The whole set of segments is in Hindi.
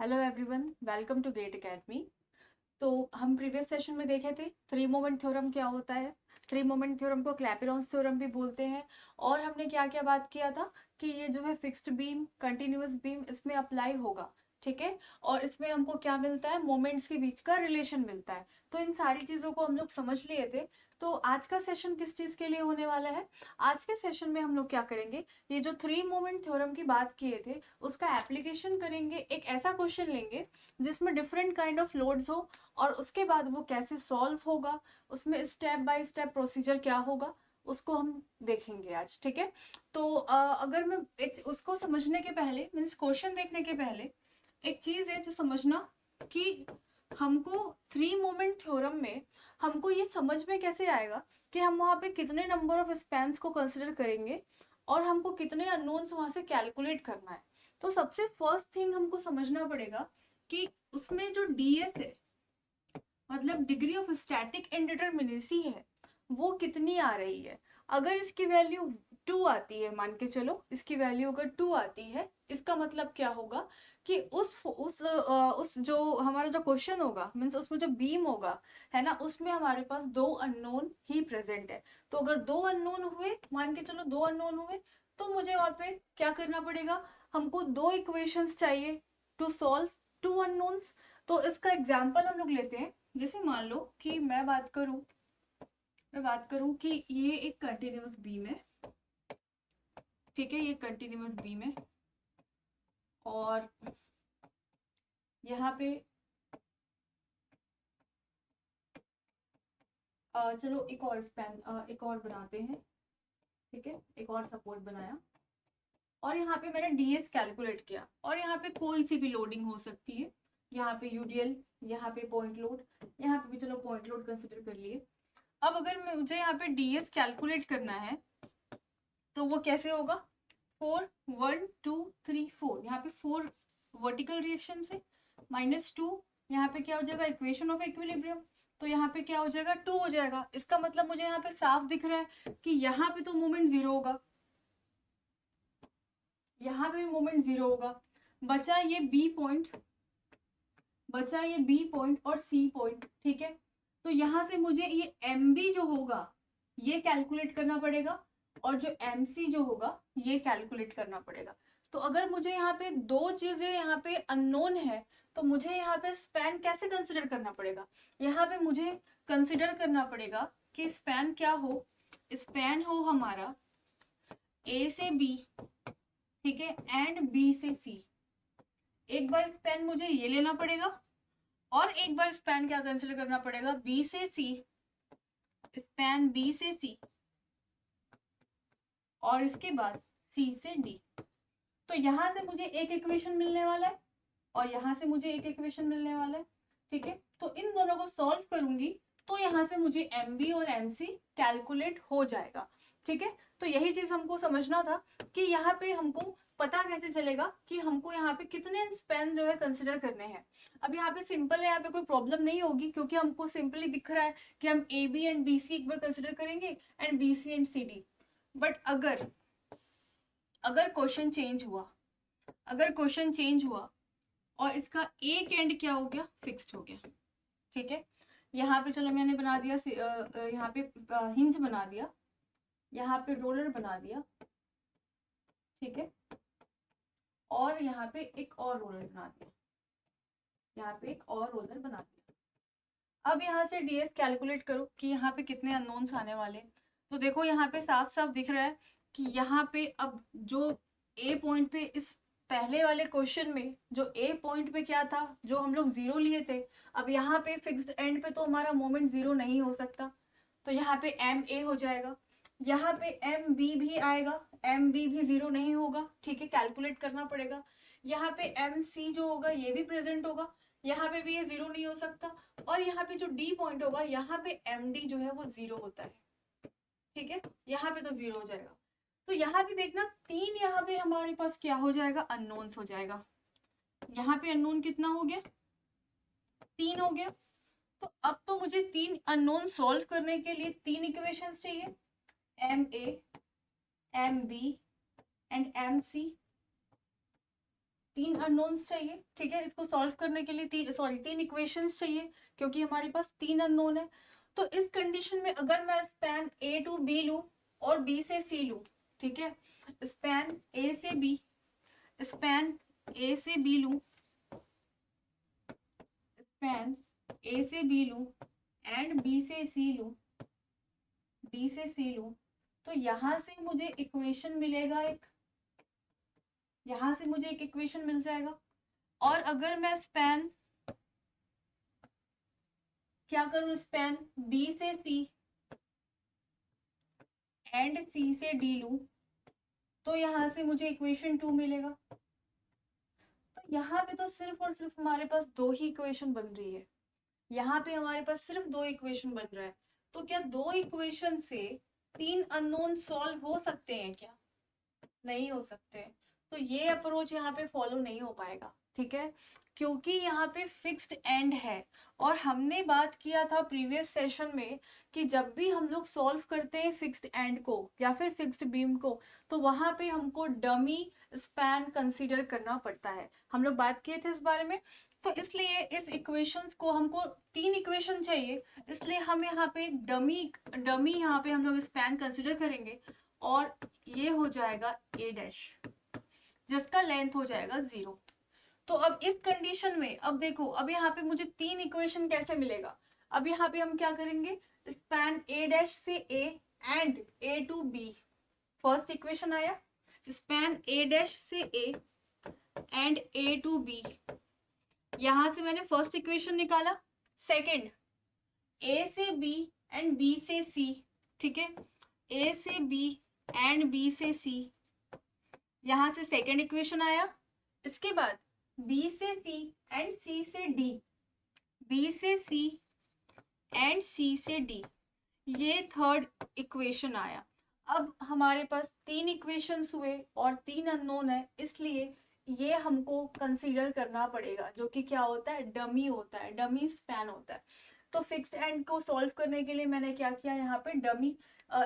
Hello everyone, welcome to GATE academy. तो हम प्रीवियस सेशन में देखे थे थ्री मोमेंट थ्योरम क्या होता है। थ्री मोमेंट थ्योरम को क्लैपेरॉन्स थ्योरम भी बोलते हैं। और हमने क्या क्या बात किया था कि ये जो है फिक्स्ड बीम, कंटिन्यूअस बीम, इसमें अप्लाई होगा। ठीक है। और इसमें हमको क्या मिलता है, मोमेंट्स के बीच का रिलेशन मिलता है। तो इन सारी चीज़ों को हम लोग समझ लिए थे। तो आज का सेशन किस चीज़ के लिए होने वाला है? आज के सेशन में हम लोग क्या करेंगे, ये जो थ्री मोमेंट थ्योरम की बात किए थे उसका एप्लीकेशन करेंगे। एक ऐसा क्वेश्चन लेंगे जिसमें डिफरेंट काइंड ऑफ लोड्स हो, और उसके बाद वो कैसे सॉल्व होगा, उसमें स्टेप बाय स्टेप प्रोसीजर क्या होगा, उसको हम देखेंगे आज। ठीक है। तो अगर मैं एक उसको समझने के पहले, मीन्स क्वेश्चन देखने के पहले, एक चीज है जो समझना कि हमको थ्री मोमेंट थ्योरम में हमको ये समझ में कैसे आएगा कि हम वहाँ पे कितने नंबर ऑफ स्पैन्स को कंसिडर करेंगे और हमको कितने अननोन्स वहाँ से कैलकुलेट करना है। तो सबसे फर्स्ट थिंग हमको समझना पड़ेगा कि उसमें जो डीएस है, मतलब डिग्री ऑफ स्टैटिक इंडिटरमिनेसी है, वो कितनी आ रही है। अगर इसकी वैल्यू 2 आती है, मान के चलो इसकी वैल्यू अगर 2 आती है, इसका मतलब क्या होगा कि उस जो हमारा जो क्वेश्चन होगा, मीन्स उसमें जो बीम होगा, है ना, उसमें हमारे पास दो अननोन ही प्रेजेंट है। तो अगर दो अननोन हुए, मान के चलो दो अननोन हुए, तो मुझे वहां पे क्या करना पड़ेगा, हमको दो इक्वेशंस चाहिए टू सॉल्व टू अननोन्स। तो इसका एग्जाम्पल हम लोग लेते हैं। जैसे मान लो कि मैं बात करूं कि ये एक कंटिन्यूअस बीम है। ठीक है, ये कंटिन्यूअस बीम है और यहाँ पे चलो एक और बनाते हैं। ठीक है, एक और सपोर्ट बनाया और यहाँ पे मैंने डीएस कैलकुलेट किया, और यहाँ पे कोई सी भी लोडिंग हो सकती है। यहाँ पे यूडीएल, यहाँ पे पॉइंट लोड, यहाँ पे भी चलो पॉइंट लोड कंसिडर कर लिए। अब अगर मुझे यहाँ पे डीएस कैलकुलेट करना है तो वो कैसे होगा, 4 1 2 3 4, यहाँ पे 4 वर्टिकल रिएक्शन से, -2, यहाँ पे क्या हो जाएगा, इक्वेशन ऑफ इक्विलिब्रियम। तो यहाँ पे क्या हो जाएगा, 2 हो जाएगा। इसका मतलब मुझे यहाँ पे साफ दिख रहा है कि यहाँ पे तो मोमेंट जीरो होगा, यहाँ पे भी मोमेंट जीरो होगा। बचा ये बी पॉइंट, बचा ये बी पॉइंट और सी पॉइंट। ठीक है। तो यहाँ से मुझे ये एम बी जो होगा ये कैलकुलेट करना पड़ेगा, और जो एम सी जो होगा ये कैलकुलेट करना पड़ेगा। तो अगर मुझे यहाँ पे दो चीजें यहाँ पे अननोन है, तो मुझे यहाँ पे स्पैन कैसे कंसिडर करना पड़ेगा, यहाँ पे मुझे कंसिडर करना पड़ेगा कि स्पैन क्या हो, स्पैन हो हमारा ए से बी, ठीक है, एंड बी से सी। एक बार स्पैन मुझे ये लेना पड़ेगा, और एक बार स्पैन क्या कंसिडर करना पड़ेगा, बी से सी, स्पैन बी से सी, और इसके बाद सी से डी। तो यहां से मुझे एक इक्वेशन मिलने वाला है, और यहां से मुझे एक इक्वेशन मिलने वाला है। ठीक है। तो इन दोनों को सॉल्व करूंगी तो यहाँ से मुझे एम बी और एम सी कैलकुलेट हो जाएगा। ठीक है। तो यही चीज हमको समझना था कि यहाँ पे हमको पता कैसे चलेगा कि हमको यहाँ पे कितने स्पैन जो है कंसिडर करने हैं। अब यहाँ पे सिंपल है, यहाँ पे कोई प्रॉब्लम नहीं होगी, क्योंकि हमको सिंपली दिख रहा है कि हम A B and B C एक बार कंसिडर करेंगे, and B C and C D. But अगर अगर क्वेश्चन चेंज हुआ, अगर क्वेश्चन चेंज हुआ और इसका एक एंड क्या हो गया, फिक्स्ड हो गया। ठीक है। यहाँ पे चलो मैंने बना दिया, यहाँ पे हिंज बना दिया, यहाँ पे रोलर बना दिया। ठीक है। और यहाँ पे एक और रोलर बना दिया, यहाँ पे एक और रोलर बना दिया। अब यहाँ से डीएस कैलकुलेट करो कि यहाँ पे कितने अननोन्स आने वाले। तो देखो यहाँ पे साफ साफ दिख रहा है कि यहाँ पे अब जो ए पॉइंट पे, इस पहले वाले क्वेश्चन में जो ए पॉइंट पे क्या था, जो हम लोग जीरो लिए थे, अब यहाँ पे फिक्स्ड एंड पे तो हमारा मोमेंट जीरो नहीं हो सकता। तो यहाँ पे एम ए हो जाएगा, यहाँ पे एम बी भी आएगा, एम बी भी जीरो नहीं होगा। ठीक है, कैलकुलेट करना पड़ेगा। यहाँ पे एम सी जो होगा ये भी प्रेजेंट होगा, यहाँ पे भी ये जीरो नहीं हो सकता। और यहाँ पे जो डी पॉइंट होगा, यहाँ पे एम डी जो है वो जीरो होता है। ठीक है, यहाँ पे तो जीरो हो जाएगा। तो यहाँ पे देखना, तीन यहाँ पे हमारे पास क्या हो जाएगा, अननोन्स हो जाएगा। यहाँ पे अननोन कितना हो गया, 3 हो गया। तो अब तो मुझे तीन अननोन सॉल्व करने के लिए तीन इक्वेशंस चाहिए, M A, M B and M C. तीन अननोन्स चाहिए, ठीक है। इसको सॉल्व करने के लिए तीन इक्वेशंस चाहिए, क्योंकि हमारे पास तीन अननोन है। तो इस कंडीशन में अगर मैं स्पैन ए टू बी लूं और बी से सी लूं, ठीक है, स्पैन ए से बी, स्पैन ए से बी लूं, स्पैन ए से बी लूं एंड बी से सी लूं, बी से सी लूं, तो यहां से मुझे इक्वेशन मिलेगा एक, यहां से मुझे एक इक्वेशन मिल जाएगा। और अगर मैं स्पैन क्या करूं, स्पैन बी से सी एंड सी से डी लूं, तो यहां से मुझे इक्वेशन 2 मिलेगा। तो यहाँ पे तो सिर्फ और सिर्फ हमारे पास दो ही इक्वेशन बन रही है, यहाँ पे हमारे पास सिर्फ दो इक्वेशन बन रहा है। तो क्या दो इक्वेशन से तीन अननोन सॉल्व हो सकते हैं क्या? नहीं हो सकते। तो ये अप्रोच यहाँ पे फॉलो नहीं हो पाएगा, ठीक है, क्योंकि यहाँ पे फिक्स्ड एंड है। और हमने बात किया था प्रीवियस सेशन में कि जब भी हम लोग सॉल्व करते हैं फिक्स्ड एंड को या फिर फिक्स्ड बीम को, तो वहां पे हमको डमी स्पैन कंसीडर करना पड़ता है। हम लोग बात किए थे इस बारे में। तो इसलिए इस इक्वेशंस को हमको तीन इक्वेशन चाहिए, इसलिए हम यहाँ पे डमी यहाँ पे हम लोग स्पैन कंसीडर करेंगे, और ये हो जाएगा ए डैश, जिसका लेंथ हो जाएगा 0। तो अब इस कंडीशन में अब देखो, अब यहाँ पे मुझे तीन इक्वेशन कैसे मिलेगा। अब यहाँ पे हम क्या करेंगे, स्पैन ए डैश से A and A to B, first equation आया, स्पैन ए डैश से A and A to B, यहां से मैंने फर्स्ट इक्वेशन निकाला। सेकंड, ए से बी एंड बी से सी, ठीक है, ए से बी एंड बी से सी, यहां से सेकंड इक्वेशन आया। इसके बाद बी से सी एंड सी से डी, बी से सी एंड सी से डी, ये थर्ड इक्वेशन आया। अब हमारे पास तीन इक्वेशंस हुए और तीन अननोन है, इसलिए ये हमको कंसीडर करना पड़ेगा, जो कि क्या होता है, डमी होता है, डमी स्पैन होता है। तो फिक्स्ड एंड को सॉल्व करने के लिए मैंने क्या किया, यहाँ पे डमी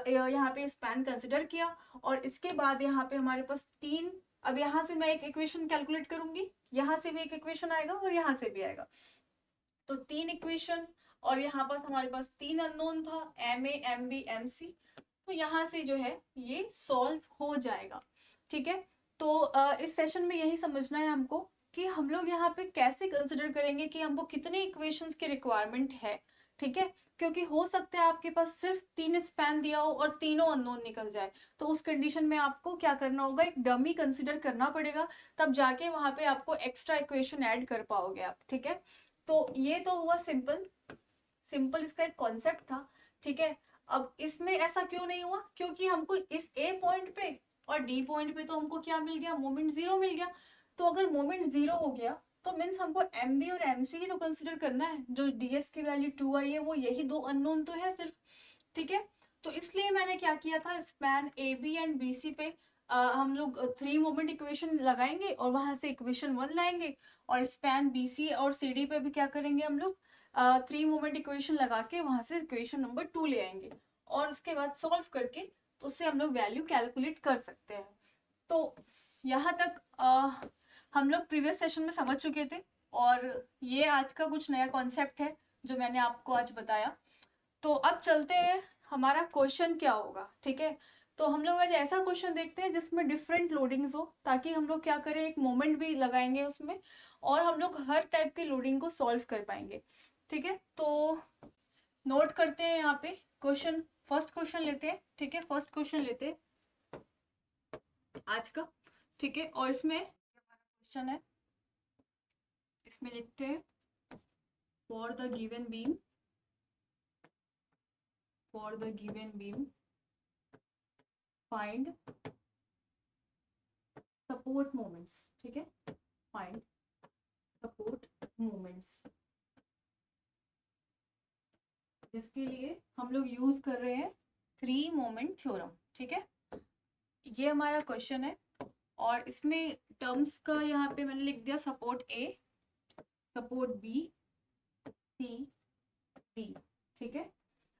यहाँ पे स्पैन कंसिडर किया। और इसके बाद यहाँ पे हमारे पास तीन, अब यहाँ से मैं एक इक्वेशन कैलकुलेट करूंगी, यहाँ से भी एक इक्वेशन आएगा और यहाँ से भी आएगा, तो तीन इक्वेशन। और यहाँ पर हमारे पास तीन अननोन था, M A M B M C, तो यहाँ से जो है ये सॉल्व हो जाएगा, ठीक है। तो इस सेशन में यही समझना है हमको कि हम लोग यहाँ पे कैसे कंसिडर करेंगे कि हमको कितने इक्वेशंस की रिक्वायरमेंट है, ठीक है, क्योंकि हो सकता है आपके पास सिर्फ तीन स्पैन दिया हो और तीनों अननोन निकल जाए, तो उस कंडीशन में आपको क्या करना होगा, एक डमी कंसिडर करना पड़ेगा, तब जाके वहां पे आपको एक्स्ट्रा इक्वेशन ऐड कर पाओगे आप, ठीक है। तो ये तो हुआ सिंपल सिंपल इसका एक कॉन्सेप्ट था, ठीक है। अब इसमें ऐसा क्यों नहीं हुआ, क्योंकि हमको इस ए पॉइंट पे और डी पॉइंट पे तो हमको क्या मिल गया, मोमेंट 0 मिल गया। तो अगर मोमेंट 0 हो गया तो मीन्स हमको एम बी और एम सी ही तो कंसिडर करना है, जो डी एस की वैल्यू 2 आई है वो यही दो अननोन तो है सिर्फ, ठीक है। तो इसलिए मैंने क्या किया था, span A B and B C पे हम लोग 3 मोमेंट इक्वेशन लगाएंगे और वहां से इक्वेशन 1 लाएंगे, और स्पैन बी सी और सी डी पे भी क्या करेंगे हम लोग 3 मोमेंट इक्वेशन लगा के वहां से इक्वेशन नंबर 2 ले आएंगे, और उसके बाद सॉल्व करके उससे हम लोग वैल्यू कैलकुलेट कर सकते हैं। तो यहाँ तक हम लोग प्रीवियस सेशन में समझ चुके थे, और ये आज का कुछ नया कॉन्सेप्ट है जो मैंने आपको आज बताया। तो अब चलते हैं हमारा क्वेश्चन क्या होगा, ठीक है। तो हम लोग आज ऐसा क्वेश्चन देखते हैं जिसमें डिफरेंट लोडिंग्स हो, ताकि हम लोग क्या करें, एक मोमेंट भी लगाएंगे उसमें, और हम लोग हर टाइप की लोडिंग को सॉल्व कर पाएंगे, ठीक है। तो नोट करते हैं यहाँ पे क्वेश्चन, फर्स्ट क्वेश्चन लेते हैं, ठीक है, फर्स्ट क्वेश्चन लेते हैं आज का, ठीक है। और इसमें क्वेश्चन है, इसमें लिखते हैं for the given beam, for the given beam find support moments, ठीक है, फाइंड सपोर्ट मोमेंट्स। इसके लिए हम लोग यूज कर रहे हैं 3 मोमेंट थ्योरम, ठीक है। ये हमारा क्वेश्चन है, और इसमें टर्म्स का यहाँ पे मैंने लिख दिया सपोर्ट ए, सपोर्ट बी, सी, डी, ठीक है।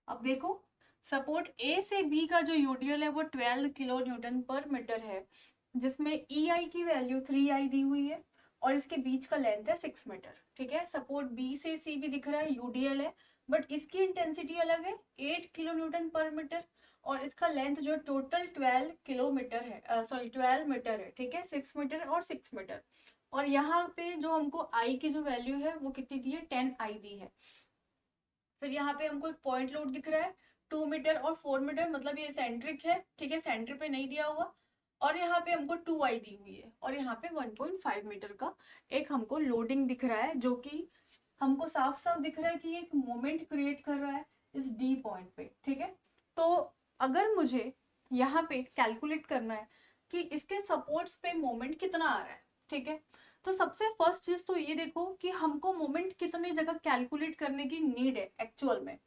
अब देखो, सपोर्ट ए से बी का जो यूडीएल है वो 12 किलो न्यूटन पर मीटर है, जिसमें ई आई की वैल्यू 3 आई दी हुई है, और इसके बीच का लेंथ है 6 मीटर, ठीक है। सपोर्ट बी से सी भी दिख रहा है, यूडीएल है, बट इसकी इंटेंसिटी अलग है, 8 किलो न्यूटन पर मीटर, और इसका लेंथ जो टोटल 12 किलोमीटर है, सॉरी 12 मीटर है, ठीक है। 6 मीटर और 6 मीटर, और यहाँ पे जो हमको आई की जो वैल्यू है वो कितनी दी है, 10 आई दी है। फिर यहाँ पे हमको एक पॉइंट लोड दिख रहा है 2 मीटर और 4 मीटर, मतलब ये सेंट्रिक है, ठीक है, सेंटर पे नहीं दिया हुआ। और यहाँ पे हमको 2 आई दी हुई है, और यहाँ पे 1.5 मीटर का एक हमको लोडिंग दिख रहा है, जो कि हमको साफ साफ दिख रहा है कि ये एक मोमेंट क्रिएट कर रहा है इस डी पॉइंट पे, ठीक है। तो अगर मुझे यहाँ पे कैलकुलेट करना है कि इसके सपोर्ट्स पे मोमेंट कितना आ रहा है, ठीक है, तो सबसे फर्स्ट चीज तो ये देखो कि हमको मोमेंट कितने जगह कैलकुलेट करने की नीड है एक्चुअल में।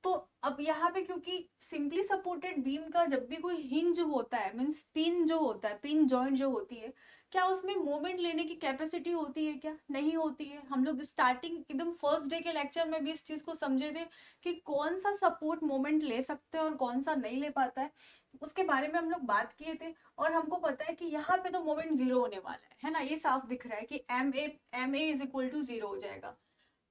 तो अब यहाँ पे क्योंकि सिंपली सपोर्टेड बीम का जब भी कोई हिंज होता है, मीन्स पिन जो होता है, पिन जॉइंट जो होती है, क्या उसमें मोमेंट लेने की कैपेसिटी होती है, क्या नहीं होती है। हम लोग स्टार्टिंग एकदम फर्स्ट डे के लेक्चर में भी इस चीज को समझे थे कि कौन सा सपोर्ट मोमेंट ले सकते हैं और कौन सा नहीं ले पाता है, उसके बारे में हम लोग बात किए थे। और हमको पता है कि यहाँ पे तो मोमेंट जीरो होने वाला है ना, ये साफ दिख रहा है कि M A is equal to zero हो जाएगा।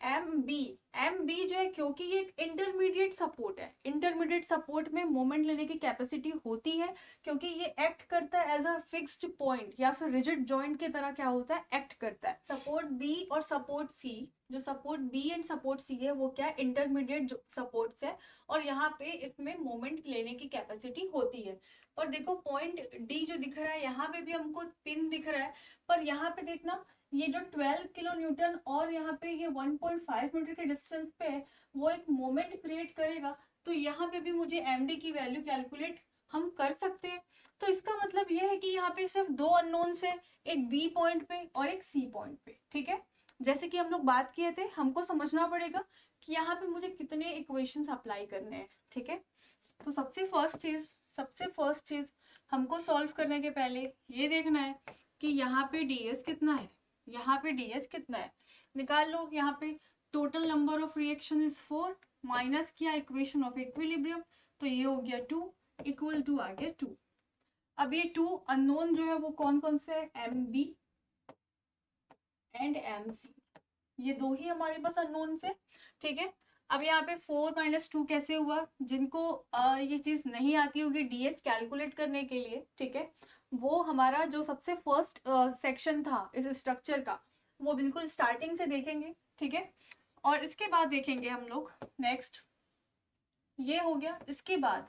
एम बी जो है, क्योंकि ये एक इंटरमीडिएट सपोर्ट है, इंटरमीडिएट सपोर्ट में मोमेंट लेने की कैपेसिटी होती है, क्योंकि ये एक्ट करता है एज अ फिक्स्ड पॉइंट या फिर रिजिड जॉइंट की तरह, क्या होता है, एक्ट करता है। सपोर्ट बी और सपोर्ट सी, जो सपोर्ट बी एंड सपोर्ट सी है वो क्या, इंटरमीडिएट सपोर्ट्स है, और यहाँ पे इसमें मोमेंट लेने की कैपेसिटी होती है। और देखो पॉइंट डी जो दिख रहा है, यहाँ पे भी हमको पिन दिख रहा है, पर यहाँ पे देखना ये जो 12 किलो न्यूटन और यहाँ पे ये 1.5 मीटर के डिस्टेंस पे है, वो एक मोमेंट क्रिएट करेगा। तो यहाँ पे भी मुझे एमडी की वैल्यू कैलकुलेट हम कर सकते हैं। तो इसका मतलब ये है कि यहाँ पे सिर्फ दो अननोन्स है, एक बी पॉइंट पे और एक सी पॉइंट पे, ठीक है। जैसे कि हम लोग बात किए थे, हमको समझना पड़ेगा कि यहाँ पे मुझे कितने इक्वेशंस अप्लाई करने हैं, ठीक है। तो सबसे फर्स्ट चीज हमको सॉल्व करने के पहले ये देखना है कि यहाँ पे डीएस कितना है, यहाँ पे डीएस कितना है, निकाल लो। यहाँ पे total number of reaction is 4, minus किया इक्वेशन ऑफ इक्विलिब्रियम, तो ये हो गया 2, इक्वल टू आ गया 2। अब ये 2 अननोन जो है वो कौन कौन से है, M B and M C, ये दो ही हमारे पास अननोन से, ठीक है। अब यहाँ पे 4 माइनस 2 कैसे हुआ, जिनको ये चीज नहीं आती होगी डीएस कैलकुलेट करने के लिए, ठीक है, वो हमारा जो सबसे फर्स्ट सेक्शन था इस स्ट्रक्चर का, वो बिल्कुल स्टार्टिंग से देखेंगे, ठीक है। और इसके बाद देखेंगे हम लोग नेक्स्ट, ये हो गया। इसके बाद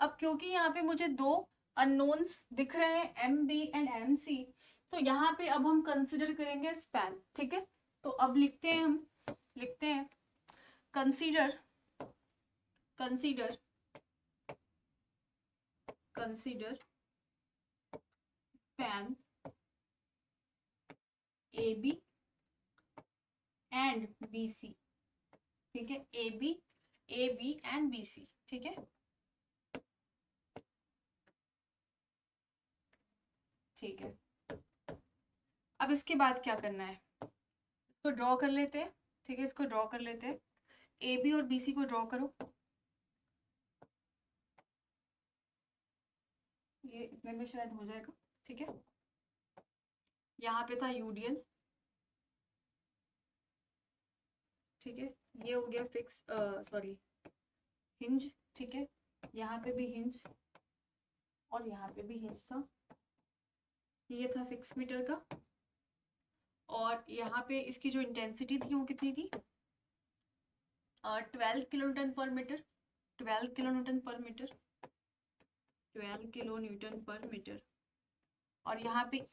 अब क्योंकि यहाँ पे मुझे दो अननोन्स दिख रहे हैं, M B and M C, तो यहाँ पे अब हम कंसिडर करेंगे स्पैन, ठीक है। तो अब लिखते हैं, हम लिखते हैं consider consider consider span A B and B C, ठीक है, A B and B C, ठीक है, ठीक है। अब इसके बाद क्या करना है, इसको ड्रॉ कर लेते हैं, ठीक है, इसको ड्रॉ कर लेते हैं, ए बी और बी सी को ड्रॉ करो। ये इतने में शायद हो जाएगा, ठीक है। यहाँ पे था यूडीएल, ठीक है, ये हो गया फिक्स, सॉरी हिंज, ठीक है, यहाँ पे भी हिंज और यहाँ पे भी हिंज था, ये था 6 मीटर का, और यहाँ पे इसकी जो इंटेंसिटी थी वो कितनी थी, 12 किलो न्यूटन पर मीटर, 12 किलो न्यूटन पर मीटर, 12 किलो न्यूटन पर मीटर, और यहाँ पे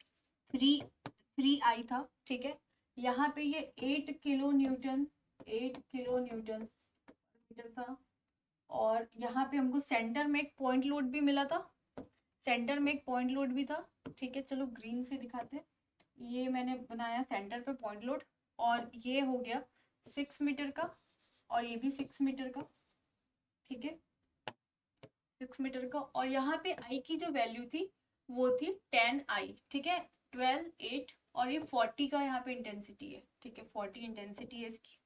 3 आई था, ठीक है। यहाँ पे ये 8 किलो न्यूटन मीटर था, और यहाँ पे हमको सेंटर में एक पॉइंट लोड भी मिला था, सेंटर में एक पॉइंट लोड भी था, ठीक है। चलो ग्रीन से दिखाते हैं, ये मैंने बनाया सेंटर पे पॉइंट लोड, और ये हो गया 6 मीटर का, और ये भी 6 मीटर का, ठीक है, 6 मीटर का। और यहाँ पे आई की जो वैल्यू थी वो थी 10 आई, ठीक है, 12 8, और ये 40 का यहाँ पे इंटेंसिटी है, ठीक है, 40 इंटेंसिटी है इसकी,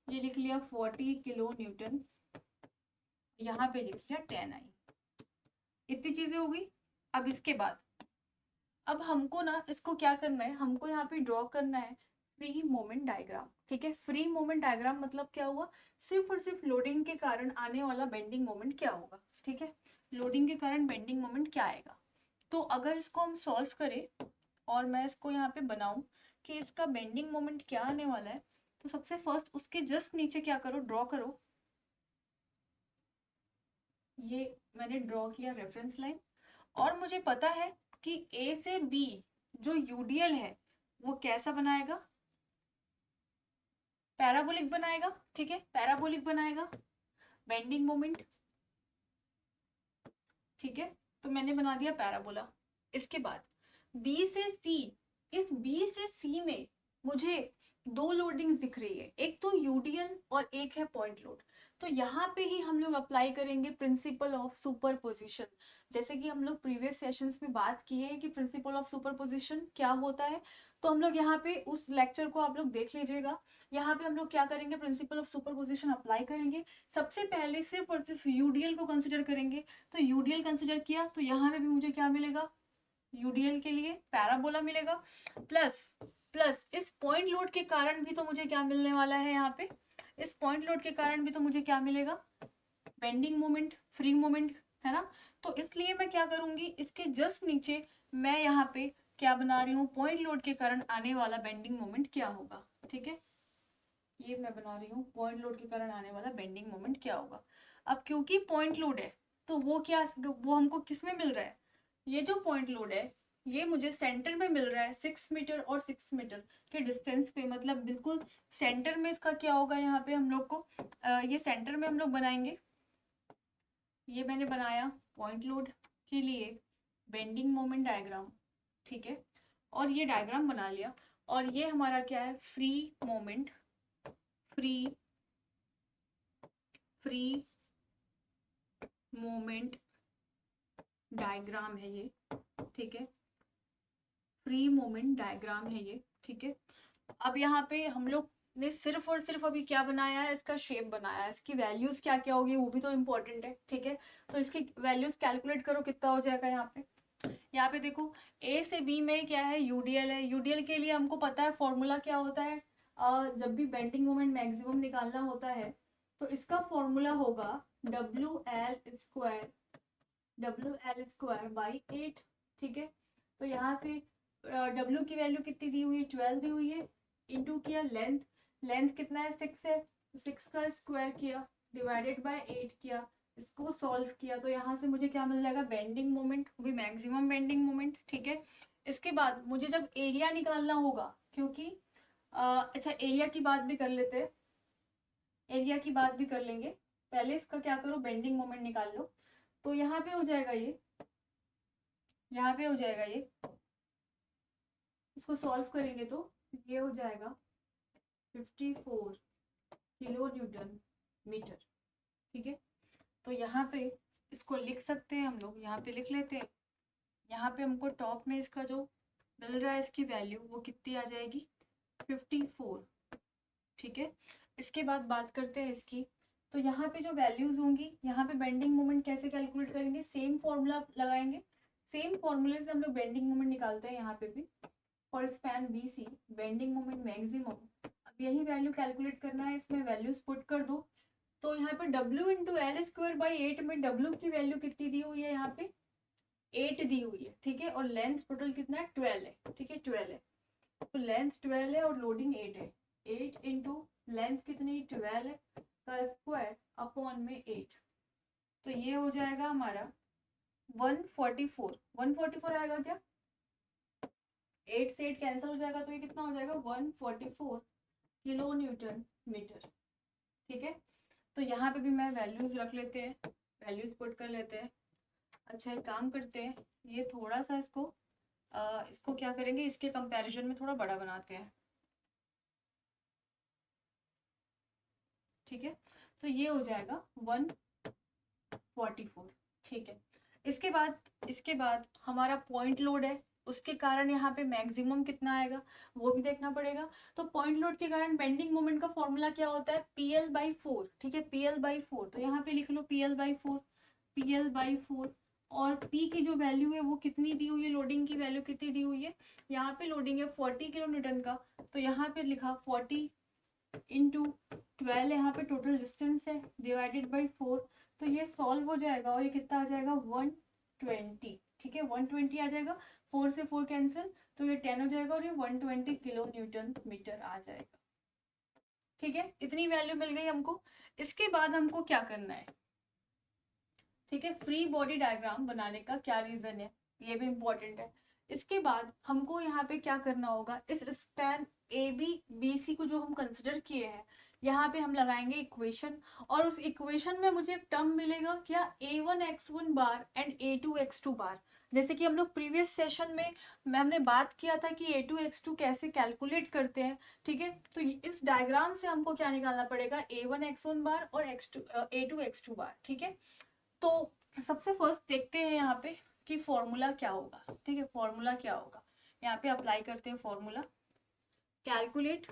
ये लिख लिया 40 किलो न्यूटन, यहाँ पे लिख लिया 10 आई, इतनी चीजें हो गई। अब इसके बाद अब हमको ना इसको क्या करना है, हमको यहाँ पे ड्रॉ करना है फ्री मोमेंट डायग्राम, ठीक है। फ्री मोमेंट डायग्राम मतलब क्या हुआ, सिर्फ और सिर्फ लोडिंग के कारण आने वाला बेंडिंग मोमेंट क्या होगा, ठीक है। लोडिंग के कारण बेंडिंग मोमेंट क्या आएगा। तो अगर इसको हम सॉल्व करें और मैं इसको यहाँ पे बनाऊं कि इसका बेंडिंग मोमेंट क्या आने वाला है, तो सबसे फर्स्ट उसके जस्ट नीचे क्या करो, ड्रॉ करो। ये मैंने ड्रॉ किया रेफरेंस लाइन, और मुझे पता है कि ए से बी जो यूडीएल है वो कैसा बनाएगा, पैराबोलिक बनाएगा, ठीक है, पैराबोलिक बनाएगा बेंडिंग मोमेंट, ठीक है। तो मैंने बना दिया पैराबोला। इसके बाद बी से सी, इस बी से सी में मुझे दो लोडिंग्स दिख रही है, एक तो यूडीएल और एक है पॉइंट लोड। तो यहाँ पे ही हम लोग अप्लाई करेंगे प्रिंसिपल ऑफ सुपरपोजिशन। जैसे कि हम लोग प्रीवियस सेशंस में बात किए हैं कि प्रिंसिपल ऑफ सुपरपोजिशन क्या होता है, तो हम लोग यहाँ पे उस लेक्चर को आप लोग देख लीजिएगा। यहाँ पे हम लोग क्या करेंगे, प्रिंसिपल ऑफ सुपरपोजिशन अप्लाई करेंगे। सबसे पहले सिर्फ और सिर्फ यूडीएल को कंसिडर करेंगे। तो यूडीएल कंसिडर किया तो यहाँ पे भी मुझे क्या मिलेगा, यूडीएल के लिए पैराबोला मिलेगा, प्लस प्लस इस पॉइंट लोड के कारण भी तो मुझे क्या मिलने वाला है, यहाँ पे इस पॉइंट लोड के कारण भी तो मुझे क्या मिलेगा, बेंडिंग मोमेंट, फ्री मोमेंट, है ना। तो इसलिए मैं क्या करूंगी, इसके जस्ट नीचे मैं यहाँ पे क्या बना रही हूँ, पॉइंट लोड के कारण आने वाला बेंडिंग मोमेंट क्या होगा, ठीक है। ये मैं बना रही हूँ पॉइंट लोड के कारण आने वाला बेंडिंग मोमेंट क्या होगा। अब क्योंकि पॉइंट लोड है तो वो क्या, वो हमको किस में मिल रहा है, ये जो पॉइंट लोड है ये मुझे सेंटर में मिल रहा है 6 मीटर और 6 मीटर के डिस्टेंस पे, मतलब बिल्कुल सेंटर में इसका क्या होगा, यहाँ पे हम लोग को ये सेंटर में हम लोग बनाएंगे। ये मैंने बनाया पॉइंट लोड के लिए बेंडिंग मोमेंट डायग्राम, ठीक है। और ये डायग्राम बना लिया, और ये हमारा क्या है, free moment, free free moment diagram है ये, ठीक है। फ्री मोमेंट डायग्राम है ये, ठीक है। अब यहाँ पे हम लोग ने सिर्फ और सिर्फ अभी क्या बनाया है, इसका शेप बनाया है। इसकी वैल्यूज क्या क्या होगी वो भी तो इम्पोर्टेंट है, ठीक है। तो इसकी वैल्यूज कैलकुलेट करो कितना हो जाएगा। यहाँ पे देखो ए से बी में क्या है, यूडीएल है। यूडीएल के लिए हमको पता है फॉर्मूला क्या होता है, जब भी बेंडिंग मोमेंट मैक्सिमम निकालना होता है तो इसका फॉर्मूला होगा WL बाई 8, ठीक है। तो यहाँ से W की वैल्यू कितनी दी हुई है, 12 दी हुई है, इंटू किया लेंथ, लेंथ कितना है 6 है, 6 का स्क्वायर किया डिवाइडेड बाय 8 किया, इसको सॉल्व किया तो यहाँ से मुझे क्या मिल जाएगा, बेंडिंग मोमेंट, वो भी मैक्सिमम बेंडिंग मोमेंट, ठीक है। इसके बाद मुझे जब एरिया निकालना होगा, क्योंकि अच्छा एरिया की बात भी कर लेते हैं, एरिया की बात भी कर लेंगे। पहले इसका क्या करो, बेंडिंग मोमेंट निकाल लो। तो यहाँ पे हो जाएगा ये, यहाँ पे हो जाएगा ये, इसको सॉल्व करेंगे तो ये हो जाएगा 54 किलो न्यूटन मीटर, ठीक है। तो यहाँ पे इसको लिख सकते हैं हम लोग, यहाँ पे लिख लेते हैं। यहाँ पे हमको टॉप में इसका जो मिल रहा है इसकी वैल्यू वो कितनी आ जाएगी, 54, ठीक है। इसके बाद बात करते हैं इसकी। तो यहाँ पे जो वैल्यूज होंगी, यहाँ पे बेंडिंग मोमेंट कैसे कैलकुलेट करेंगे, सेम फॉर्मूला लगाएंगे। सेम फॉर्मूले से हम लोग बेंडिंग मोमेंट निकालते हैं यहाँ पे भी, for span BC bending moment maximum. अब यही वैल्यू कैलकुलेट करना है, इसमें वैल्यूज पुट कर दो। तो यहाँ पे W into L square by 8 में W की वैल्यू कितनी दी हुई है, यहाँ पे 8 दी हुई है, ठीक है। और लेंथ टोटल कितना है, 12 है, ठीक है, 12 है। तो लेंथ 12 है और लोडिंग 8 है, 8 इंटू लेंथ कितनी 12 है का स्क्वायर अपॉन में 8। तो ये हो जाएगा हमारा 144 आएगा क्या, 8 से 8 कैंसिल हो जाएगा तो ये कितना हो जाएगा 144 किलो न्यूटन मीटर, ठीक है। तो यहाँ पे भी मैं वैल्यूज रख लेते हैं, वैल्यूज पुट कर लेते हैं। अच्छा एक काम करते हैं, ये थोड़ा सा इसको क्या करेंगे, इसके कंपैरिजन में थोड़ा बड़ा बनाते हैं, ठीक है। तो ये हो जाएगा 144, ठीक है। इसके बाद हमारा पॉइंट लोड है, उसके कारण यहाँ पे मैक्सिमम कितना आएगा वो भी देखना पड़ेगा। तो पॉइंट लोड के कारण बेंडिंग मोमेंट का फॉर्मूला क्या होता है, PL/4, ठीक है, PL/4। तो यहाँ पे लिख लो PL/4, PL/4 और P की जो वैल्यू है वो कितनी दी हुई है, लोडिंग की वैल्यू कितनी दी हुई है, यहाँ पे लोडिंग है 40 किलो न्यूटन का, तो यहाँ पे लिखा 40 इंटू 12, यहाँ पे टोटल डिस्टेंस है डिवाइडेड बाई 4, तो ये सॉल्व हो जाएगा और ये कितना आ जाएगा 120, ठीक है 120 आ जाएगा, 4 से 4 कैंसिल, तो ये 10 हो जाएगा और ये 120 किलो न्यूटन मीटर आ जाएगा। ठीक है, इतनी वैल्यू मिल गई हमको। इसके बाद हमको क्या करना है, ठीक है, फ्री बॉडी डायग्राम बनाने का क्या रीजन है, ये भी इंपॉर्टेंट है। इसके बाद हमको यहाँ पे क्या करना होगा, इस span A B B C को जो हम कंसिडर किए हैं, यहाँ पे हम लगाएंगे इक्वेशन, और उस इक्वेशन में मुझे टर्म मिलेगा क्या, a1x1 बार एंड a2x2 बार। जैसे कि हम लोग प्रीवियस सेशन में हमने बात किया था कि a2x2 कैसे कैलकुलेट करते हैं, ठीक है, तो इस डायग्राम से हमको क्या निकालना पड़ेगा, a1x1 बार और a2x2 बार, ठीक है। तो सबसे फर्स्ट देखते हैं यहाँ पे कि फॉर्मूला क्या होगा, ठीक है, फॉर्मूला क्या होगा, यहाँ पे अप्लाई करते हैं formula, calculate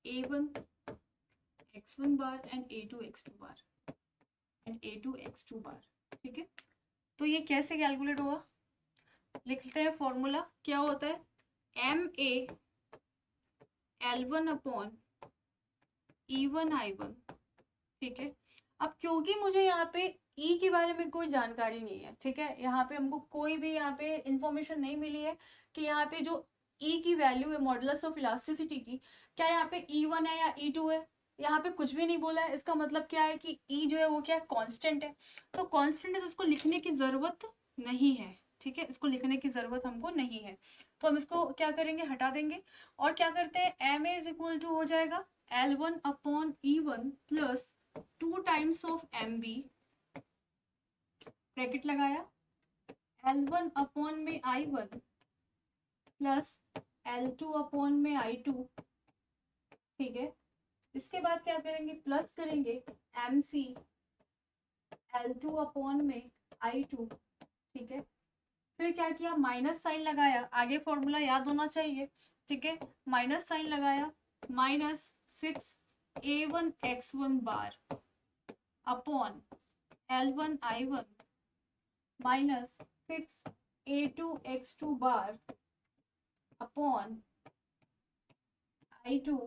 a1 x1 bar and a2 x2 bar and a2 x2 बार, ठीक है। तो ये कैसे कैलकुलेट होगा, लिखते हैं फॉर्मूला, क्या होता है, ma L1 upon E1 I1, ठीक है। अब क्योंकि मुझे यहाँ पे E के बारे में कोई जानकारी नहीं है, ठीक है, यहाँ पे हमको कोई भी यहाँ पे इंफॉर्मेशन नहीं मिली है कि यहाँ पे जो E की वैल्यू है मॉडुलस ऑफ इलास्टिसिटी की, क्या यहाँ पे E1 है या E2 है, यहाँ पे कुछ भी नहीं बोला है। इसका मतलब क्या है कि E जो है वो क्या है, कांस्टेंट है, तो कांस्टेंट है तो उसको लिखने की जरूरत नहीं है, ठीक है, इसको लिखने की जरूरत हमको नहीं है, तो हम इसको क्या करेंगे, हटा देंगे, और क्या करते हैं, ma इज इक्वल टू हो जाएगा L1 upon E1 plus 2 times of mb, bracket लगाया, L1 अपॉन में I1 प्लस L2 अपॉन में I2, ठीक है। इसके बाद क्या करेंगे, प्लस करेंगे mc L2 अपॉन में I2, ठीक है। फिर क्या किया, माइनस साइन लगाया, आगे फॉर्मूला याद होना चाहिए, ठीक है, माइनस साइन लगाया, minus 6a1x1 bar upon L1 I1 minus 6a2x2 bar upon I2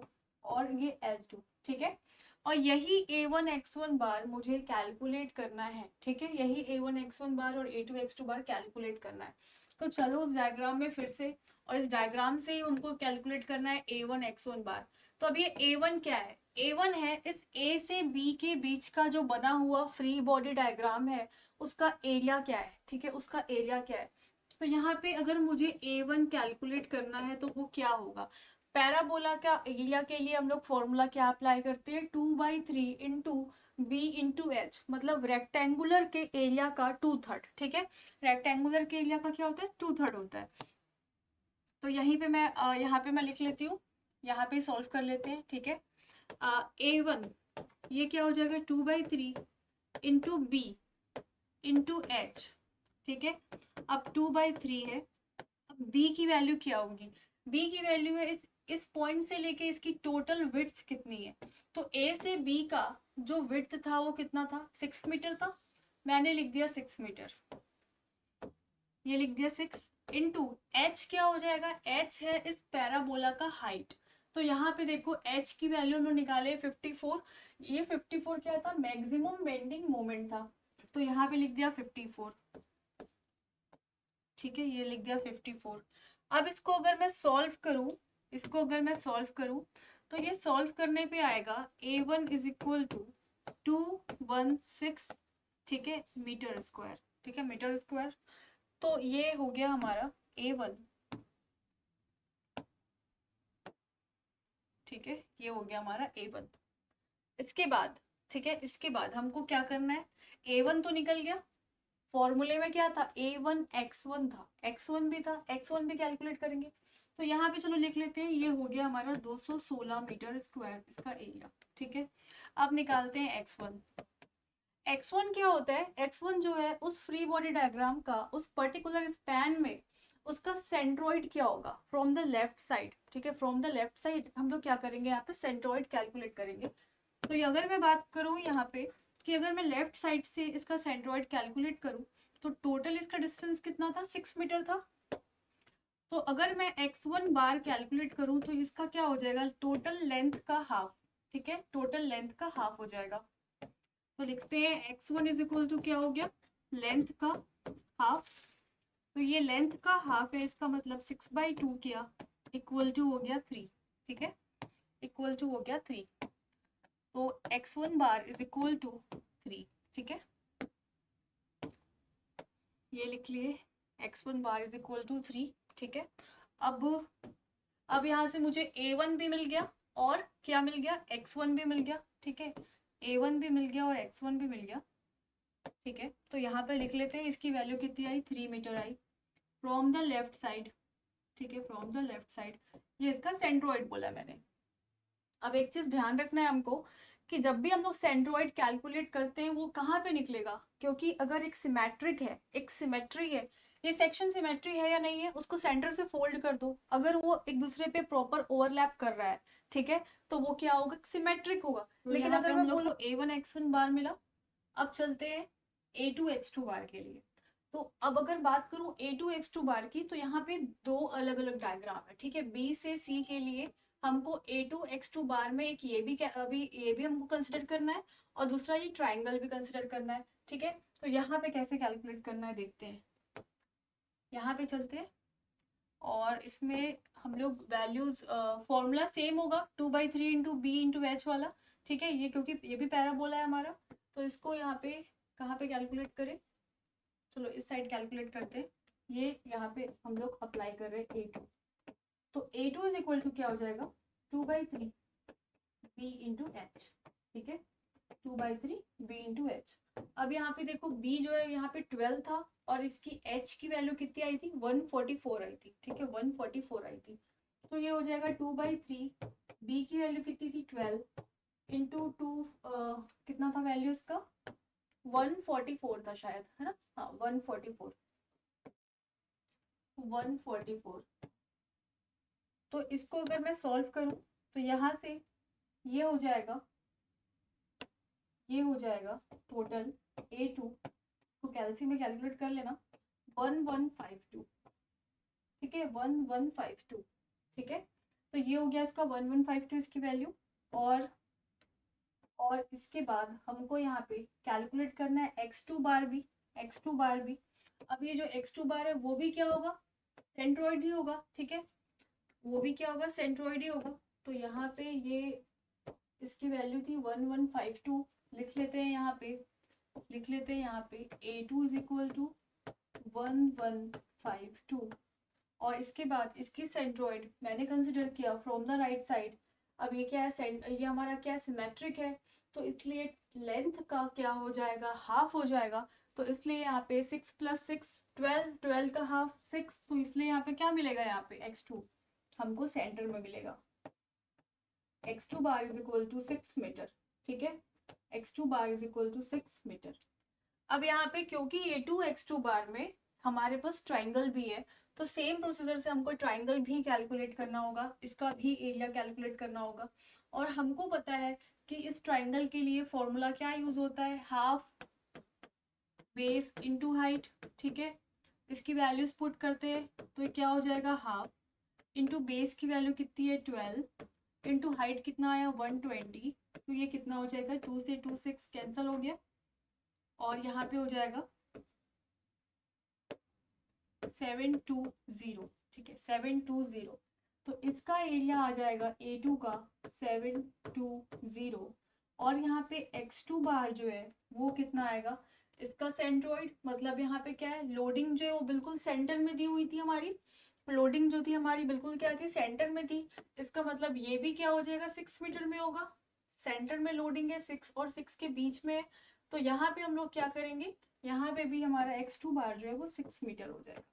और ये L2, ठीक है। और यही a1x1 बार मुझे कैलकुलेट करना है, ठीक है, यही a1x1 बार और a2x2 बार कैलकुलेट करना है। तो चलो उस डायग्राम में फिर से, और इस डायग्राम से ही हमको कैलकुलेट करना है a1x1 बार। तो अब ये a1 क्या है, a1 है इस a से b के बीच का जो बना हुआ फ्री बॉडी डायग्राम है, उसका एरिया क्या है, ठीक है, उसका एरिया क्या है। तो यहाँ पे अगर मुझे a1 कैलकुलेट करना है तो वो क्या होगा, पैराबोला का एरिया के लिए हम लोग फॉर्मूला क्या अप्लाई करते हैं, 2/3 इंटू बी इंटू एच, मतलब रेक्टेंगुलर के एरिया का 2/3, ठीक है, रेक्टेंगुलर के एरिया का क्या होता है, 2/3 होता है। तो यहीं पे मैं यहाँ पे मैं लिख लेती हूँ, यहाँ पे सॉल्व कर लेते हैं, ठीक है। a1 ये क्या हो जाएगा, 2/3 इंटू बी इंटू एच, ठीक है। अब 2/3 है, अब b की वैल्यू क्या होगी, b की वैल्यू है इस पॉइंट से लेके इसकी टोटल विड्थ कितनी है, तो a से b का जो विड्थ था वो कितना था, 6 मीटर था, मैंने लिख दिया 6 मीटर, ये लिख दिया 6 इंटू h क्या हो जाएगा, h है इस पैराबोला का हाइट, तो यहाँ पे देखो h की वैल्यू उन्होंने निकाले 54, ये 54 क्या था, मैक्सिमम बेंडिंग मोमेंट था, तो यहाँ पे लिख दिया 54, ठीक है, ये लिख दिया 54। अब इसको अगर मैं सॉल्व करूं, इसको अगर मैं सॉल्व करूं तो ये सॉल्व करने पे आएगा a1 इज इक्वल टू 216, ठीक है, मीटर स्क्वायर, ठीक है, मीटर स्क्वायर। तो ये हो गया हमारा a1, ठीक है, ये हो गया हमारा a1। इसके बाद, ठीक है, इसके बाद हमको क्या करना है, a1 तो निकल गया, फॉर्मूले में क्या था, a1 x1 था, x1 भी था, x1 भी कैलकुलेट करेंगे, तो यहाँ पे चलो लिख लेते हैं, ये हो गया हमारा 216 मीटर स्क्वायर इसका एरिया, ठीक है। अब निकालते हैं x1, x1 क्या होता है, x1 जो है उस फ्री बॉडी डायग्राम का उस पर्टिकुलर स्पैन में उसका सेंट्रोइड क्या होगा, फ्रॉम द लेफ्ट साइड, ठीक है, फ्रॉम द लेफ्ट साइड हम लोग क्या करेंगे, यहाँ पे सेंट्रोइड कैलकुलेट करेंगे। तो अगर मैं बात करूँ यहाँ पे कि अगर मैं लेफ्ट साइड से इसका सेंट्रॉइड कैलकुलेट करूं तो टोटल इसका डिस्टेंस कितना था, 6 मीटर था। तो अगर मैं x1 बार कैलकुलेट करूं तो इसका क्या हो जाएगा, टोटल लेंथ का हाफ। ठीक है, टोटल लेंथ का हाफ हो जाएगा। तो लिखते हैं x1 इज इक्वल टू क्या हो गया, लेंथ का हाफ। तो ये लेंथ का हाफ है, इसका मतलब 6/2 किया इक्वल टू हो गया 3। ठीक है, इक्वल टू हो गया 3। तो x1 bar is equal to 3। ठीक है, ये लिख लिए, x1 bar is equal to 3। ठीक है, अब यहाँ से मुझे a1 भी मिल गया और क्या मिल गया, x1 भी मिल गया। ठीक है, a1 भी मिल गया और x1 भी मिल गया। ठीक है, तो यहाँ पे लिख लेते हैं, इसकी वैल्यू कितनी आई, 3 मीटर आई फ्रॉम द लेफ्ट साइड। ठीक है, फ्रॉम द लेफ्ट साइड, ये इसका सेंट्रोइड बोला मैंने। अब एक चीज ध्यान रखना है हमको कि जब भी हम लोग सेंट्रोइड कैलकुलेट करते हैं वो कहाँ पे निकलेगा, क्योंकि अगर एक सिमेट्रिक है, एक सिमेट्री है, ये सेक्शन सिमेट्री है या नहीं है, उसको सेंटर से फोल्ड कर दो, अगर वो एक दूसरे पे प्रॉपर ओवरलैप कर रहा है, ठीक है, तो वो क्या होगा, सिमेट्रिक होगा। लेकिन अगर मैं बोलूँ a1 x1 बार मिला, अब चलते हैं a2 x2 बार के लिए। तो अब अगर बात करूं a2 x2 बार की, तो यहाँ पे दो अलग अलग डायग्राम है। ठीक है, b से c के लिए हमको a2 x2 बार में एक ये भी हमको कंसिडर करना है और दूसरा ये ट्राइंगल भी कंसिडर करना है। ठीक है, तो यहाँ पे कैसे कैलकुलेट करना है देखते हैं। यहाँ पे चलते हैं और इसमें हम लोग वैल्यूज, फॉर्मूला सेम होगा 2/3 इंटू बी इंटू एच वाला। ठीक है, ये क्योंकि ये भी पैराबोला है हमारा, तो इसको यहाँ पे कहाँ पे कैलकुलेट करें, चलो इस साइड कैलकुलेट करते हैं। ये यहाँ पे हम लोग अप्लाई कर रहे हैं a2, तो a2 इज इक्वल टू क्या हो जाएगा, 2/3 b इंटू एच। ठीक है, 2/3 b इंटू एच। अब यहाँ पे देखो b जो है यहाँ पे 12 था और इसकी h की वैल्यू कितनी आई थी, 144 आई थी। ठीक है, 144 आई थी। तो ये हो जाएगा 2/3, b की वैल्यू कितनी थी 12 इंटू 2, कितना था वैल्यू इसका, 144 था शायद, है ना, हाँ 144। तो इसको अगर मैं सॉल्व करूं तो यहाँ से ये हो जाएगा, ये हो जाएगा टोटल a2 को कैलसी में कैलकुलेट कर लेना, 1152। ठीक है, 1152। ठीक है, तो ये हो गया इसका 1152 इसकी वैल्यू। और इसके बाद हमको यहाँ पे कैलकुलेट करना है x2 बार भी, x2 बार भी। अब ये जो x2 बार है वो भी क्या होगा, सेंट्रोइड ही होगा। ठीक है, वो भी क्या होगा, सेंट्रोइड ही होगा। तो यहाँ पे ये इसकी वैल्यू थी 1152, लिख लेते हैं यहाँ पे, लिख लेते हैं यहाँ पे a2 इज इक्वल टू 1152। और इसके बाद इसकी सेंट्रोइड मैंने कंसिडर किया फ्रॉम द राइट साइड। अब ये क्या है, ये हमारा क्या है, सिमेट्रिक है, तो इसलिए लेंथ का क्या हो जाएगा, हाफ हो जाएगा। तो इसलिए यहाँ पे 6 + 6 12, 12 का हाफ 6, तो इसलिए यहाँ पे क्या मिलेगा, यहाँ पे x2 हमको सेंटर में मिलेगा, x2 bar is equal to 6 metre. ठीक है, x2 bar is equal to 6 metre. अब यहाँ पे क्योंकि a2 x2 बार में हमारे पास ट्राइंगल भी है, तो सेम प्रोसीजर से हमको ट्राइंगल भी कैलकुलेट करना होगा, इसका भी एरिया कैलकुलेट करना होगा। और हमको पता है कि इस ट्राइंगल के लिए फॉर्मूला क्या यूज होता है, हाफ बेस इंटू हाइट। ठीक है, इसकी वैल्यूज पुट करते हैं तो क्या हो जाएगा, हाफ इंटू बेस की वैल्यू कितनी है 12 इंटू हाइट कितना आया 120, तो ये कितना हो जाएगा, 2 से 2 6 कैंसिल हो गया और यहाँ पे हो जाएगा 720। ठीक है, 720। तो इसका एरिया आ जाएगा a2 का 720। और यहाँ पे x2 बार जो है वो कितना आएगा, इसका सेंट्रोइड, मतलब यहाँ पे क्या है, लोडिंग जो है वो बिल्कुल सेंटर में दी हुई थी हमारी, लोडिंग जो थी हमारी बिल्कुल क्या थी, सेंटर में थी। इसका मतलब ये भी क्या हो जाएगा, 6 मीटर में होगा, सेंटर में लोडिंग है 6 और 6 के बीच में है। तो यहाँ पे हम लोग क्या करेंगे, यहाँ पे भी हमारा x2 बार जो है वो 6 मीटर हो जाएगा।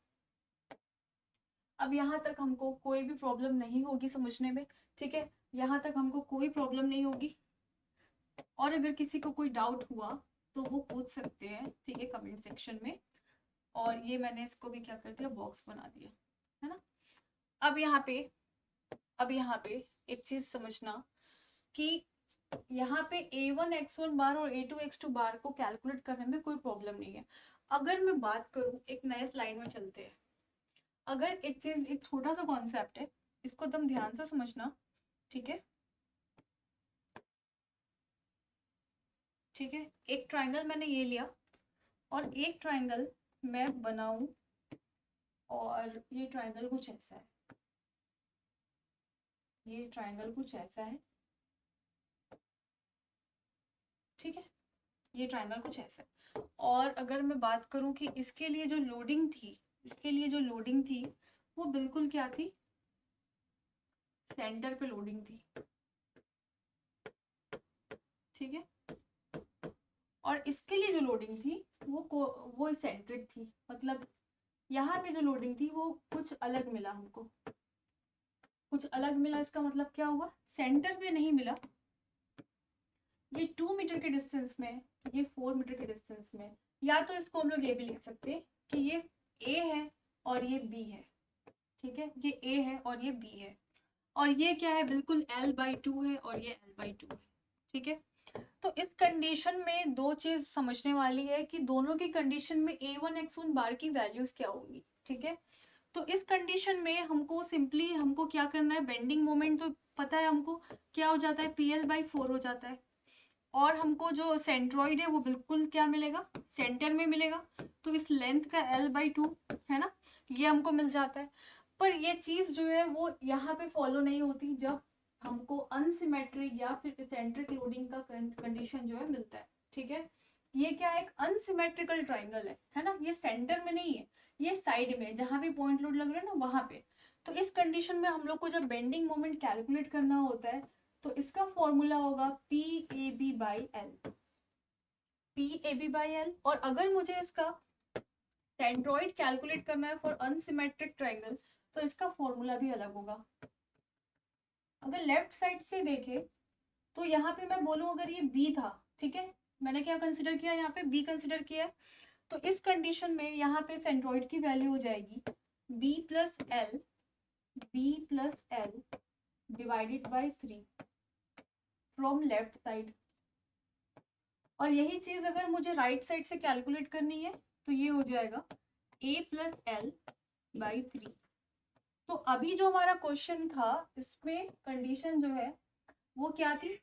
अब यहाँ तक हमको कोई भी प्रॉब्लम नहीं होगी समझने में। ठीक है, यहाँ तक हमको कोई प्रॉब्लम नहीं होगी। और अगर किसी को कोई डाउट हुआ तो वो पूछ सकते हैं, ठीक है, कमेंट सेक्शन में। और ये मैंने इसको भी क्या कर दिया, बॉक्स बना दिया, है ना। अब यहाँ पे एक चीज समझना कि यहाँ पे a1 x1 बार और a2 x2 बार को कैलकुलेट करने में कोई प्रॉब्लम नहीं है। अगर मैं बात करूँ, एक नए स्लाइड में चलते हैं। अगर एक चीज, एक छोटा सा कॉन्सेप्ट है, इसको तुम ध्यान से समझना, ठीक है? ठीक है, एक ट्राइंगल मैंने ये लिया और एक ट्राइंगल मैं बनाऊं, और ये ट्राइंगल कुछ ऐसा है, ये ट्राइंगल कुछ ऐसा है, ठीक है? ये ट्राइंगल कुछ ऐसा है। और अगर मैं बात करूं कि इसके लिए जो लोडिंग थी, इसके लिए जो लोडिंग थी वो बिल्कुल क्या थी, सेंटर पे लोडिंग थी, ठीक है? और इसके लिए जो लोडिंग थी वो सेंट्रिक थी, मतलब यहाँ पे जो लोडिंग थी वो कुछ अलग मिला हमको, कुछ अलग मिला। इसका मतलब क्या हुआ, सेंटर पे नहीं मिला। ये 2 मीटर के डिस्टेंस में, ये 4 मीटर के डिस्टेंस में। या तो इसको हम लोग ये भी लिख सकते हैं कि ये ए है और ये बी है, ठीक है? ये ए है और ये बी है, और ये क्या है, बिल्कुल l/2 है और ये l/2 है, ठीक है? तो इस कंडीशन में दो चीज समझने वाली है कि दोनों की कंडीशन में a1 x1 बार की वैल्यूज क्या होंगी, ठीक है? तो इस कंडीशन में हमको सिंपली हमको क्या करना है, बेंडिंग मोमेंट तो पता है हमको क्या हो जाता है, pl/4 हो जाता है। और हमको जो सेंट्रॉइड है वो बिल्कुल क्या मिलेगा, सेंटर में मिलेगा। तो इस लेंथ का l/2 है ना, ये हमको मिल जाता है। पर ये चीज जो है वो यहाँ पे फॉलो नहीं होती जब हमको अनसिमेट्रिक या फिर इसेंट्रिक लोडिंग का कंडीशन जो है मिलता है, ठीक है? ये क्या है, एक अनसिमेट्रिकल ट्राइंगल है ना? ये सेंटर में नहीं है, ये साइड में जहां भी पॉइंट लोड लग रहा है ना वहां पे। तो इस कंडीशन में हम लोग को जब बेंडिंग मोमेंट कैलकुलेट करना होता है तो इसका फॉर्मूला होगा PAB/L, PAB/L। और अगर मुझे इसका सेंट्रॉइड कैलकुलेट करना है फॉर अनसिमेट्रिक ट्राइंगल तो इसका फॉर्मूला भी अलग होगा। अगर लेफ्ट साइड से देखें तो यहाँ पे मैं बोलूँ अगर ये B था, ठीक है, मैंने क्या कंसिडर किया, यहाँ पे B कंसिडर किया है। तो इस कंडीशन में यहाँ पे सेंट्रॉइड की वैल्यू हो जाएगी B+L divided by 3 from left side. और यही चीज अगर मुझे राइट साइड से कैलकुलेट करनी है तो ये हो जाएगा A+L/3। तो अभी जो हमारा क्वेश्चन था इसमें कंडीशन जो है वो क्या थी,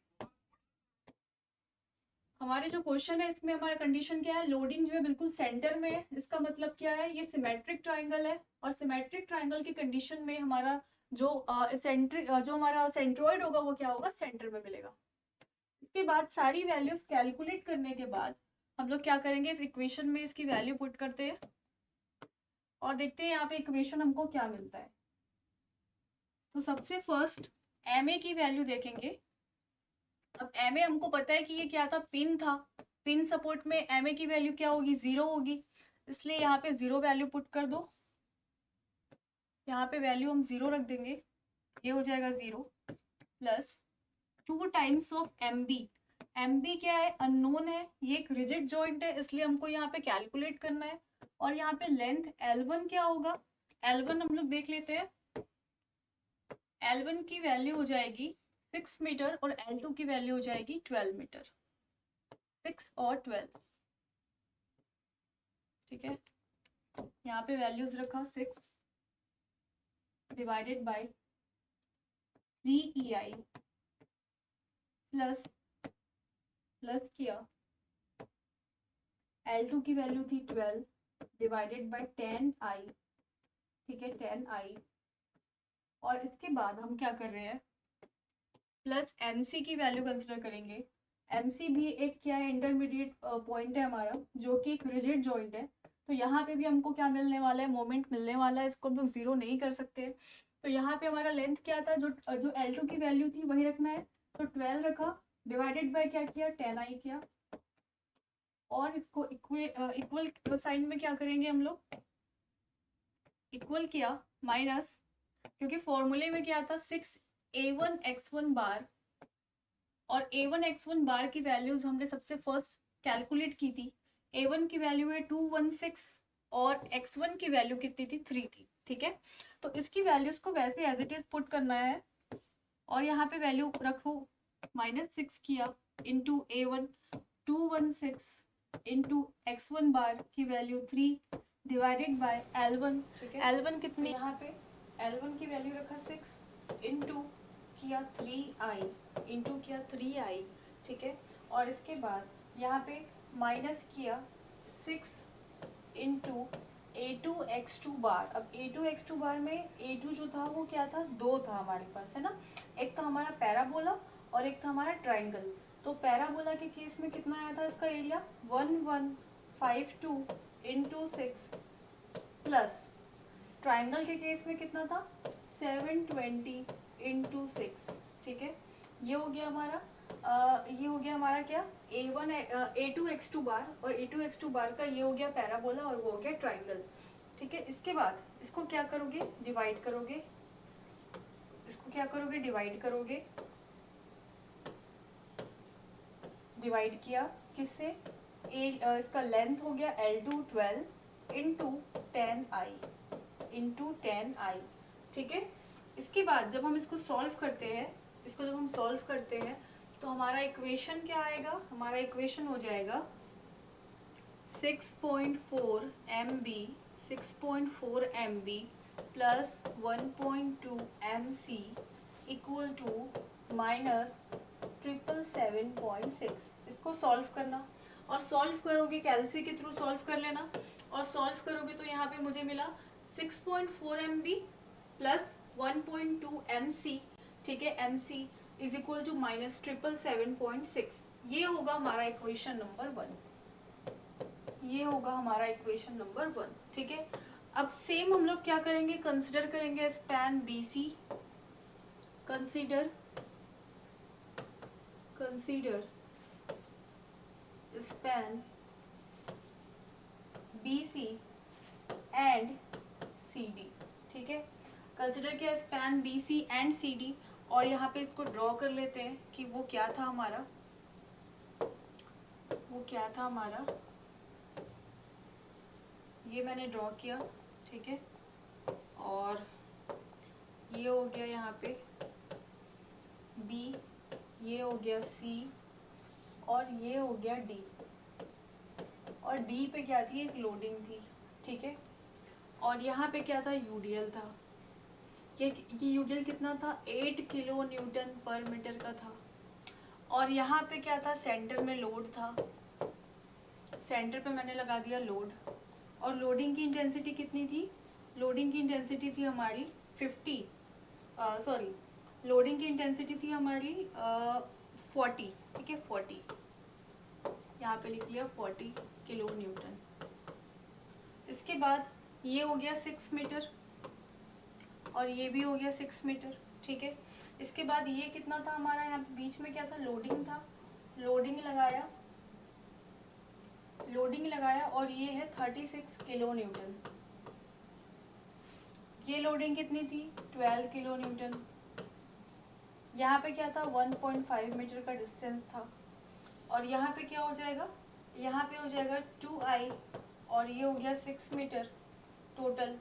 हमारे जो क्वेश्चन है इसमें हमारा कंडीशन क्या है, लोडिंग जो है बिल्कुल सेंटर में है। इसका मतलब क्या है, ये सिमेट्रिक ट्राइंगल है और सिमेट्रिक ट्राइंगल की कंडीशन में हमारा जो जो हमारा सेंट्रॉइड होगा वो क्या होगा, सेंटर में मिलेगा। इसके बाद सारी वैल्यूज कैलकुलेट करने के बाद हम लोग क्या करेंगे, इस इक्वेशन में इसकी वैल्यू पुट करते हैं और देखते हैं यहाँ पे इक्वेशन हमको क्या मिलता है। तो सबसे फर्स्ट MA की वैल्यू देखेंगे। अब MA हमको पता है कि ये क्या था, पिन था। पिन सपोर्ट में MA की वैल्यू क्या होगी, 0 होगी, इसलिए यहाँ पे 0 वैल्यू पुट कर दो। यहाँ पे वैल्यू हम 0 रख देंगे, ये हो जाएगा 0 plus 2 times of MB। MB क्या है, अननोन है, ये एक रिजिड जॉइंट है इसलिए हमको यहाँ पे कैलकुलेट करना है। और यहाँ पे लेंथ L1 क्या होगा, L1 हम लोग देख लेते हैं। L1 की वैल्यू हो जाएगी 6 मीटर और L2 की वैल्यू हो जाएगी 12 मीटर, 6 और 12, ठीक है? यहाँ पे वैल्यूज रखा 6 डिवाइडेड बाय 3EI प्लस किया L2 की वैल्यू थी 12 डिवाइडेड बाय 10I, ठीक है, 10I। और इसके बाद हम क्या कर रहे हैं, प्लस MC की वैल्यू कंसिडर करेंगे। MC भी एक क्या है, इंटरमीडिएट पॉइंट है हमारा जो कि एक रिजिड जॉइंट है। तो यहाँ पे भी हमको क्या मिलने वाला है, मोमेंट मिलने वाला है, इसको हम लोग 0 नहीं कर सकते। तो यहाँ पे हमारा लेंथ क्या था, जो L2 की वैल्यू थी वही रखना है। तो 12 रखा डिवाइडेड बाय क्या किया, 10I किया। और इसको इक्वल साइन में क्या करेंगे हम लोग, इक्वल किया माइनस, क्योंकि फॉर्मूले में क्या था 6A1 x1 बार, और A1 x1 बार की वैल्यूज हमने सबसे फर्स्ट कैलकुलेट की थी। A1 की वैल्यू है 216 और x1 की वैल्यू कितनी थी, 3 थी, ठीक है? तो इसकी वैल्यूज को वैसे एज इट इज पुट करना है और यहाँ पे वैल्यू रखो -6 किया इंटू A1 216 इंटू x1 बार की वैल्यू 3 डिवाइडेड बाय L1, ठीक है। L1 कितनी, यहाँ पे L1 की वैल्यू रखा 6 इंटू किया 3i इंटू किया 3i, ठीक है। और इसके बाद यहाँ पे माइनस किया 6 इंटू A2 x2 बार। अब A2 x2 बार में A2 जो था वो क्या था, 2 था हमारे पास, है ना। एक था हमारा पैराबोला और एक था हमारा ट्राइंगल। तो पैराबोला के केस में कितना आया था इसका एरिया, 1152 इंटू 6 प्लस ट्राइंगल के केस में कितना था, 720 इंटू 6, ठीक है। ये हो गया हमारा ये हो गया हमारा क्या, A2 x2 बार, और A2 x2 बार का ये हो गया पैराबोला और वो हो गया ट्राइंगल, ठीक है। इसके बाद इसको क्या करोगे, डिवाइड करोगे, इसको क्या करोगे, डिवाइड करोगे, डिवाइड किया किससे, इसका लेंथ हो गया L2 12 इंटू 10i, ठीक है। इसके बाद जब हम इसको सॉल्व करते हैं, इसको जब हम सॉल्व करते हैं तो हमारा इक्वेशन क्या आएगा, हमारा इक्वेशन हो जाएगा 6.4 MB plus 1.2 MC equal to -777.6। इसको सॉल्व करना, और सॉल्व करोगे कैलसी के थ्रू सॉल्व कर लेना, और सॉल्व करोगे तो यहाँ पे मुझे मिला 6.4 MB प्लस 1.2 MC, ठीक है। MC is equal to -777.6। ये होगा हमारा इक्वेशन नंबर 1, ये होगा हमारा इक्वेशन नंबर 1, ठीक है। अब सेम हम लोग क्या करेंगे, कंसिडर करेंगे span BC, consider span BC and CD, ठीक है। कंसिडर किया स्पैन BC एंड CD, और यहाँ पे इसको ड्रॉ कर लेते हैं कि वो क्या था हमारा, ये मैंने ड्रॉ किया, ठीक है। और ये हो गया यहाँ पे B, ये हो गया C, और ये हो गया D, और D पे क्या थी, एक लोडिंग थी, ठीक है। और यहाँ पे क्या था, UDL था। ये UDL कितना था, 8 किलो न्यूटन पर मीटर का था। और यहाँ पे क्या था, सेंटर में लोड था, सेंटर पे मैंने लगा दिया लोड, और लोडिंग की इंटेंसिटी कितनी थी, लोडिंग की इंटेंसिटी थी हमारी 40, लोडिंग की इंटेंसिटी थी हमारी 40, ठीक है, 40, यहाँ पे लिख लिया 40 किलो न्यूटन। इसके बाद ये हो गया 6 मीटर, और ये भी हो गया 6 मीटर, ठीक है। इसके बाद ये कितना था हमारा, यहाँ पे बीच में क्या था, लोडिंग था, लोडिंग लगाया, और ये है 36 किलो न्यूटन। ये लोडिंग कितनी थी, 12 किलो न्यूटन। यहाँ पे क्या था, 1.5 मीटर का डिस्टेंस था, और यहाँ पे क्या हो जाएगा, यहाँ पे हो जाएगा 2i, और ये हो गया 6 मीटर टोटल,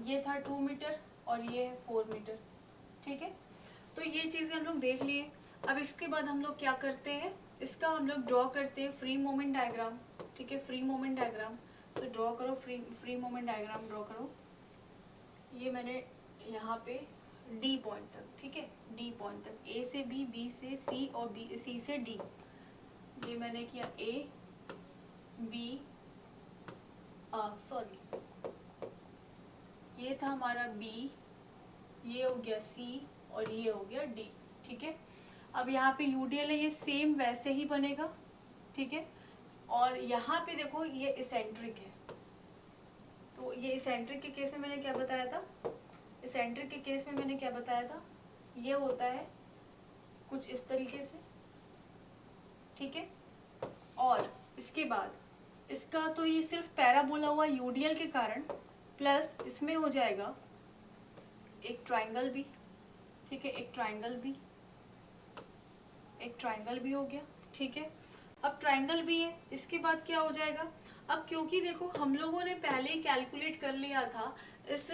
ये था 2 मीटर और ये है 4 मीटर, ठीक है। तो ये चीज़ें हम लोग देख लिए। अब इसके बाद हम लोग क्या करते हैं, इसका हम लोग ड्रॉ करते हैं फ्री मोमेंट डायग्राम, ठीक है। फ्री मोमेंट डायग्राम, तो ड्रॉ करो, फ्री मोमेंट डायग्राम ड्रॉ करो। ये मैंने यहाँ पे D पॉइंट तक, ठीक है, D पॉइंट तक, A से B, B से C और C से D, ये मैंने किया A B, ये था हमारा B, ये हो गया C और ये हो गया D, ठीक है। अब यहाँ पे UDL है, ये सेम वैसे ही बनेगा, ठीक है। और यहाँ पे देखो ये इसेंट्रिक है, तो ये इसेंट्रिक के केस में मैंने क्या बताया था, इसेंट्रिक के केस में मैंने क्या बताया था, ये होता है कुछ इस तरीके से, ठीक है। और इसके बाद इसका तो ये सिर्फ पैराबोला हुआ UDL के कारण, प्लस इसमें हो जाएगा एक ट्राइंगल भी, ठीक है, एक ट्राइंगल भी हो गया, ठीक है। अब ट्राइंगल भी है, इसके बाद क्या हो जाएगा, अब क्योंकि देखो हम लोगों ने पहले ही कैलकुलेट कर लिया था इस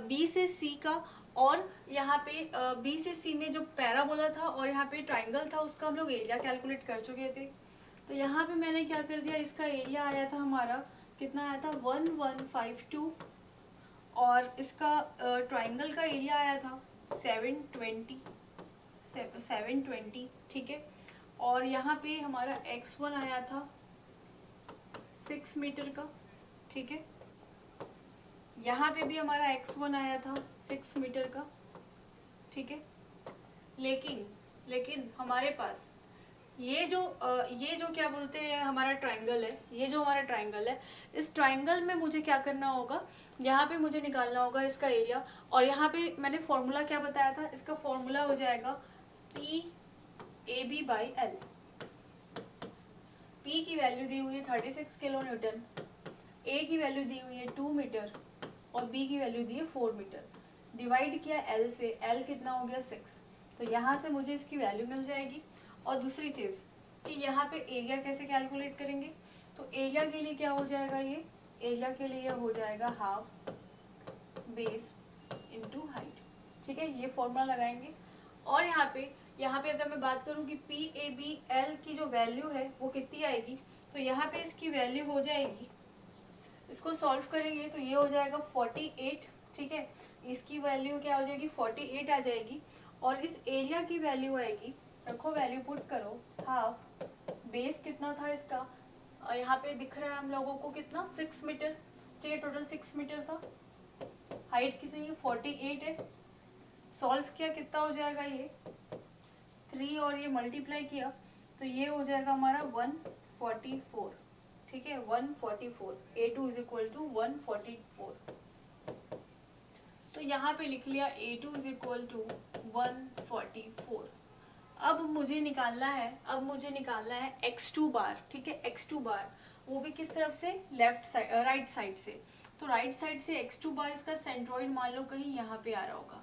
B से C का और यहाँ पे बी से सी में जो पैराबोला था और यहाँ पे ट्राइंगल था उसका हम लोग एरिया कैलकुलेट कर चुके थे। तो यहाँ पे मैंने क्या कर दिया, इसका एरिया आया था हमारा, कितना आया था 1152, और इसका ट्राइंगल का एरिया आया था 720, ठीक है। और यहाँ पे हमारा x1 आया था 6 मीटर का, ठीक है। यहाँ पे भी हमारा x1 आया था 6 मीटर का, ठीक है। लेकिन हमारे पास ये जो क्या बोलते हैं हमारा ट्राइंगल है, ये जो हमारा ट्राइंगल है, इस ट्राइंगल में मुझे क्या करना होगा, यहाँ पे मुझे निकालना होगा इसका एरिया। और यहाँ पे मैंने फॉर्मूला क्या बताया था, इसका फॉर्मूला हो जाएगा P A B by L. P की वैल्यू दी हुई है 36 किलो न्यूटन, ए की वैल्यू दी हुई है 2 मीटर और बी की वैल्यू दी है 4 मीटर। डिवाइड किया एल से, एल कितना हो गया 6। तो यहाँ से मुझे इसकी वैल्यू मिल जाएगी। और दूसरी चीज़ कि यहाँ पे एरिया कैसे कैलकुलेट करेंगे, तो एरिया के लिए क्या हो जाएगा, ये एरिया के लिए हो जाएगा हाफ बेस इनटू हाइट, ठीक है। ये फॉर्मूला लगाएंगे। और यहाँ पे अगर मैं बात करूँ कि पी ए बी एल की जो वैल्यू है वो कितनी आएगी, तो यहाँ पे इसकी वैल्यू हो जाएगी, इसको सॉल्व करेंगे तो ये हो जाएगा 48, ठीक है। इसकी वैल्यू क्या हो जाएगी 48 आ जाएगी। और इस एरिया की वैल्यू आएगी, रखो वैल्यू पुट करो, हाफ बेस कितना था इसका, यहाँ पे दिख रहा है हम लोगों को कितना 6 मीटर, ठीक है। टोटल 6 मीटर था। हाइट कितनी है 48 है। सॉल्व किया कितना हो जाएगा, ये 3 और ये मल्टीप्लाई किया तो ये हो जाएगा हमारा 144, ठीक है। 144, A2 इज इक्वल टू 144। तो यहाँ पे लिख लिया A2 इज इक्वल टू 144। अब मुझे निकालना है x2 बार, ठीक है। x2 बार वो भी किस तरफ से, लेफ्ट साइड, राइट साइड से। तो राइट साइड से x2 बार इसका सेंट्रॉइड मान लो कहीं यहाँ पे आ रहा होगा,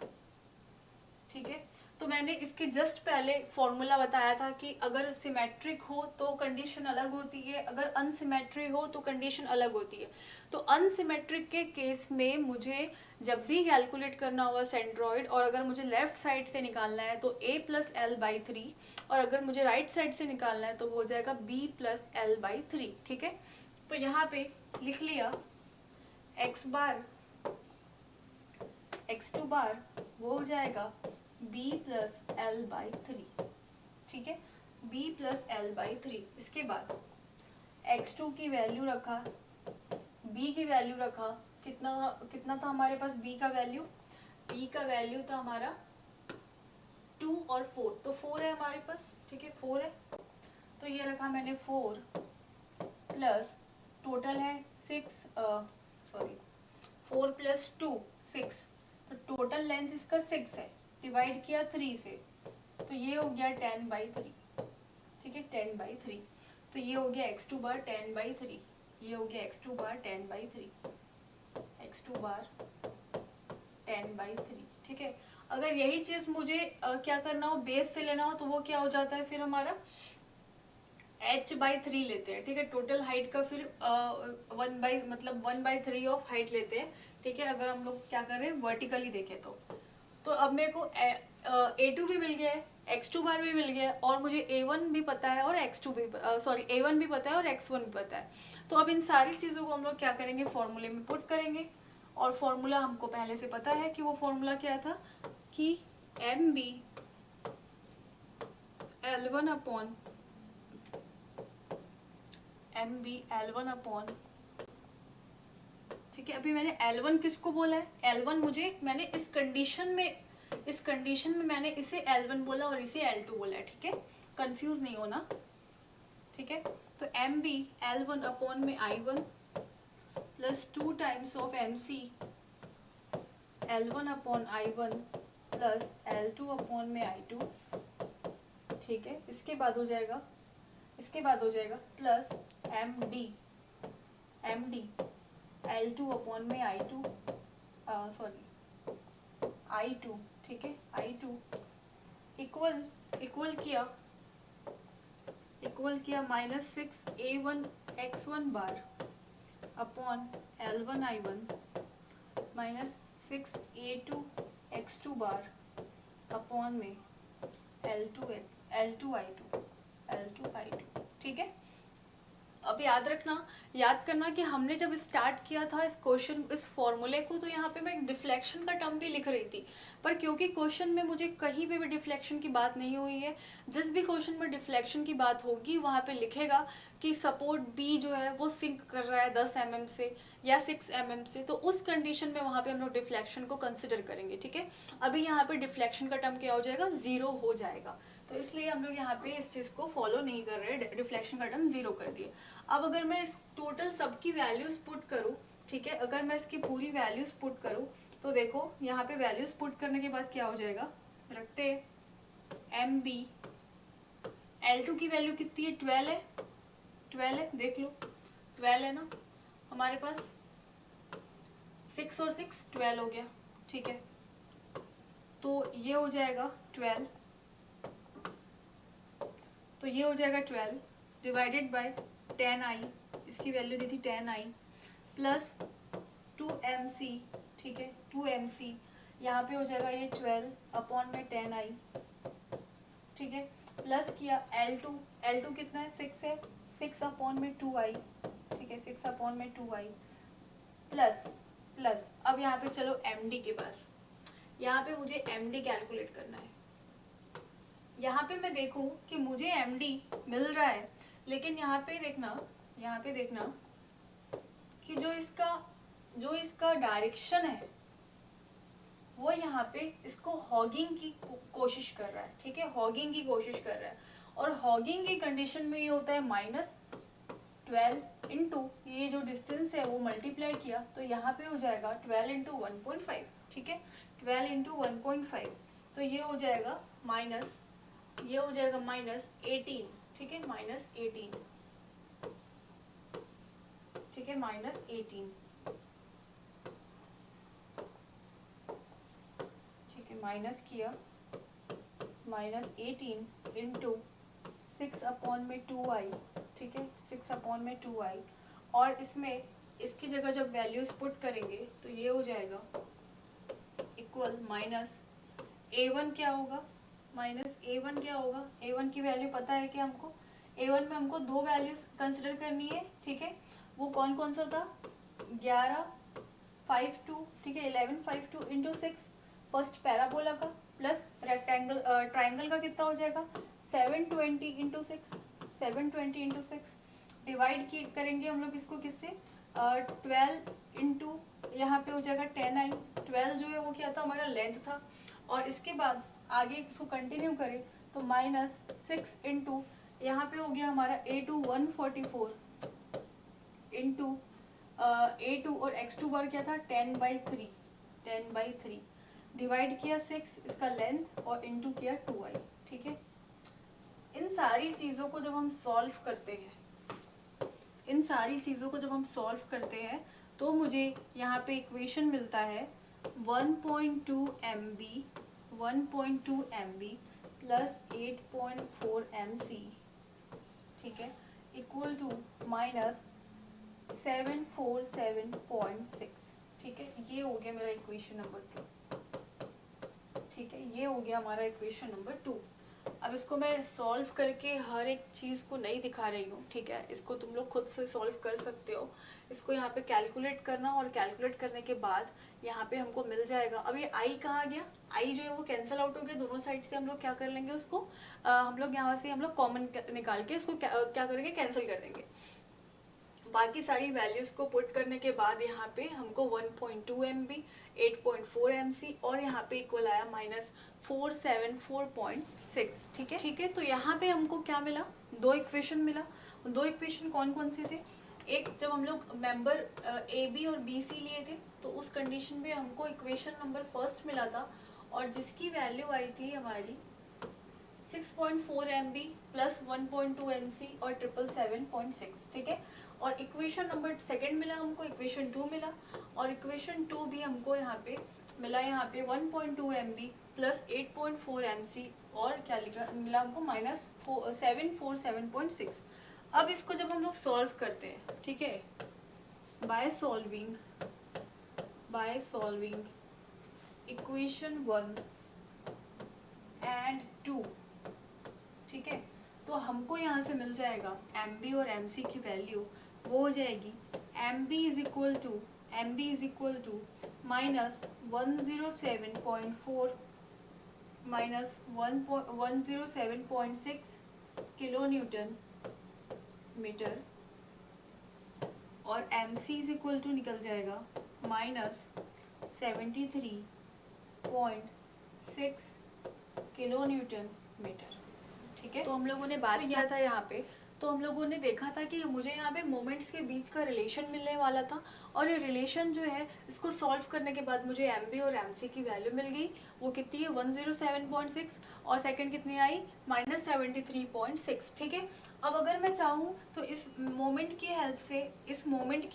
ठीक है। तो मैंने इसके जस्ट पहले फॉर्मूला बताया था कि अगर सिमेट्रिक हो तो कंडीशन अलग होती है, अगर अनसिमेट्रिक हो तो कंडीशन अलग होती है। तो अनसिमेट्रिक के केस में मुझे जब भी कैलकुलेट करना होगा सेंट्रॉइड, और अगर मुझे लेफ्ट साइड से निकालना है तो a प्लस एल बाई 3, और अगर मुझे राइट साइड से निकालना है तो वो हो जाएगा b प्लस एल बाई 3, ठीक है। तो यहाँ पे लिख लिया x बार, x2 बार वो हो जाएगा b प्लस एल बाई 3, ठीक है। b plus L by 3। इसके बाद x2 की वैल्यू रखा, b की वैल्यू रखा, कितना था हमारे पास b का वैल्यू, b का वैल्यू था हमारा 2 और 4, तो 4 है हमारे पास, ठीक है। 4 है तो ये रखा मैंने 4 प्लस टोटल है 4 प्लस 2 6, तो टोटल लेंथ इसका 6 है, डिवाइड किया 3 से तो ये हो गया 10/3, ठीक है। 10/3 तो ये हो गया x2 बार 10/3, ये हो गया x2 बार 10/3, x2 बार 10/3, ठीक है। अगर यही चीज मुझे क्या करना हो, बेस से लेना हो, तो वो क्या हो जाता है फिर हमारा h/3 लेते हैं, ठीक है। टोटल हाइट का फिर 1/3 ऑफ हाइट लेते हैं, ठीक है। अगर हम लोग क्या कर रहे हैं वर्टिकली देखें तो अब मेरे को A2 भी मिल गया है, x2 बार भी मिल गया है, और मुझे A1 भी पता है और x2 भी A1 भी पता है और x1 भी पता है। तो अब इन सारी चीज़ों को हम लोग क्या करेंगे, फॉर्मूले में पुट करेंगे। और फॉर्मूला हमको पहले से पता है कि वो फॉर्मूला क्या था कि MB L1 अपॉन ठीक है। अभी मैंने L1 किसको बोला है, L1 मैंने इस कंडीशन में मैंने इसे L1 बोला और इसे L2 बोला है, ठीक है। कंफ्यूज नहीं होना, ठीक है। तो MB L1 अपॉन में I1 plus 2 times of MC L1 upon I1 plus L2 upon में I2, ठीक है। इसके बाद हो जाएगा प्लस MD L2 अपॉन में I2, ठीक है। I2 इक्वल किया -6 A1 x1 bar upon L1 I1 -6 A2 x2 bar upon में L2I2, ठीक है। अब याद करना कि हमने जब स्टार्ट किया था इस फॉर्मूले को, तो यहाँ पे मैं एक डिफ्लेक्शन का टर्म भी लिख रही थी, पर क्योंकि क्वेश्चन में मुझे कहीं पे भी डिफ्लेक्शन की बात नहीं हुई है, जिस भी क्वेश्चन में डिफ्लेक्शन की बात होगी वहाँ पे लिखेगा कि सपोर्ट बी जो है वो सिंक कर रहा है 10 mm से या 6 mm से, तो उस कंडीशन में वहाँ पे हम लोग डिफ्लेक्शन को कंसिडर करेंगे, ठीक है। अभी यहाँ पे डिफ्लेक्शन का टर्म क्या हो जाएगा, 0 हो जाएगा, तो इसलिए हम लोग यहाँ पे इस चीज़ को फॉलो नहीं कर रहे, डिफ्लेक्शन का टर्म 0 कर दिए। अब अगर मैं इस टोटल सबकी वैल्यूज पुट करूँ, ठीक है, अगर मैं इसकी पूरी वैल्यूज पुट करूँ तो देखो यहाँ पे वैल्यूज पुट करने के बाद क्या हो जाएगा, रखते एम बी, L2 की वैल्यू कितनी है, 12 है, देख लो 12 है ना हमारे पास, 6 और 6 12 हो गया, ठीक है। तो ये हो जाएगा 12, तो ये हो जाएगा 12 डिवाइडेड बाय 10i, इसकी वैल्यू दी थी 10i प्लस 2mc, ठीक है, 2mc, यहाँ पे हो जाएगा ये 12 अपॉन में 10i, ठीक है, प्लस किया L2 कितना है, 6 है, 6 अपॉन में 2i, ठीक है, 6 अपॉन में 2i प्लस अब यहाँ पे चलो md के पास, यहाँ पे मुझे md कैलकुलेट करना है। यहाँ पे मैं देखूँ कि मुझे md मिल रहा है, लेकिन यहाँ पे देखना कि जो इसका डायरेक्शन है वो यहाँ पे इसको हॉगिंग की कोशिश कर रहा है, ठीक है, हॉगिंग की कोशिश कर रहा है, और हॉगिंग की कंडीशन में ये होता है -12 इंटू ये जो डिस्टेंस है वो मल्टीप्लाई किया, तो यहाँ पे हो जाएगा 12 इंटू 1.5, ठीक है, 12 इंटू 1.5, तो ये हो जाएगा -18, ठीक है, -18, ठीक है, -18, ठीक है, माइनस किया, -18 इंटू 6 अपॉन में 2i, ठीक है, 6 अपॉन में 2i, और इसमें इसकी जगह जब वैल्यूज पुट करेंगे तो ये हो जाएगा इक्वल -a1 क्या होगा, a1 की वैल्यू पता है कि हमको a1 में हमको दो वैल्यूज कंसिडर करनी है, ठीक है, वो कौन सा था, 1152, ठीक है, 1152 इंटू 6 फर्स्ट पैराबोला का, प्लस ट्राइंगल का कितना हो जाएगा, 720 इंटू 6 डिवाइड करेंगे हम लोग इसको किससे, 12 इंटू यहाँ पे हो जाएगा 10i, 12 जो है वो क्या था, हमारा लेंथ था, और इसके बाद आगे इसको कंटिन्यू करें तो -6 इंटू यहाँ पे हो गया हमारा a2 144 इंटू a2 और x2 बार क्या था 10/3 डिवाइड किया 6 इसका लेंथ और इंटू किया 2i, ठीक है। इन सारी चीज़ों को जब हम सॉल्व करते हैं तो मुझे यहाँ पे इक्वेशन मिलता है 1.2 MB प्लस 8.4 MC, ठीक है, इक्वल टू -747.6, ठीक है, ये हो गया मेरा इक्वेशन नंबर 2, ठीक है, ये हो गया हमारा इक्वेशन नंबर 2। अब इसको मैं सॉल्व करके हर एक चीज़ को नहीं दिखा रही हूँ, ठीक है, इसको तुम लोग खुद से सॉल्व कर सकते हो, इसको यहाँ पे कैलकुलेट करना, और कैलकुलेट करने के बाद यहाँ पे हमको मिल जाएगा। अब ये आई कहाँ गया, आई जो है वो कैंसिल आउट हो गया, दोनों साइड से हम लोग क्या कर लेंगे उसको, हम लोग यहाँ से हम लोग कॉमन निकाल के इसको क्या करेंगे, कैंसिल कर देंगे। बाकी सारी वैल्यूज़ को पुट करने के बाद यहाँ पे हमको 1.2 MB 8.4 MC और यहाँ पे इक्वल आया -474.6, ठीक है। तो यहाँ पे हमको क्या मिला, दो इक्वेशन मिला। दो इक्वेशन कौन से थे, एक जब हम लोग मेंबर AB और BC लिए थे तो उस कंडीशन में हमको इक्वेशन नंबर फर्स्ट मिला था, और जिसकी वैल्यू आई थी हमारी 6.4 MB प्लस 1.2 MC और 777.6, ठीक है। और इक्वेशन नंबर सेकंड मिला हमको, इक्वेशन 2 मिला, और इक्वेशन 2 भी हमको यहाँ पे मिला, यहाँ पे 1.2 MB प्लस 8.4 MC और क्या मिला हमको -747.6। अब इसको जब हम लोग सॉल्व करते हैं, ठीक है, बाय सॉल्विंग इक्वेशन 1 एंड 2, ठीक है। तो हमको यहाँ से मिल जाएगा एम बी और एम सी की वैल्यू वो हो जाएगी M B is equal to minus 107.4 minus 107.6 kilo newton metre, और M C is equal to निकल जाएगा माइनस 73.6 किलो न्यूटन मीटर, ठीक है। तो हम लोगों ने बात किया था यहाँ पे, तो हम लोगों ने देखा था कि मुझे यहाँ पे मोमेंट्स के बीच का रिलेशन मिलने वाला था, और ये रिलेशन जो है इसको सॉल्व करने के बाद मुझे एम बी और एम सी की वैल्यू मिल गई। वो कितनी है 107.6, और सेकंड कितनी आई माइनस 73.6, ठीक है। अब अगर मैं चाहूँ तो इस मोमेंट की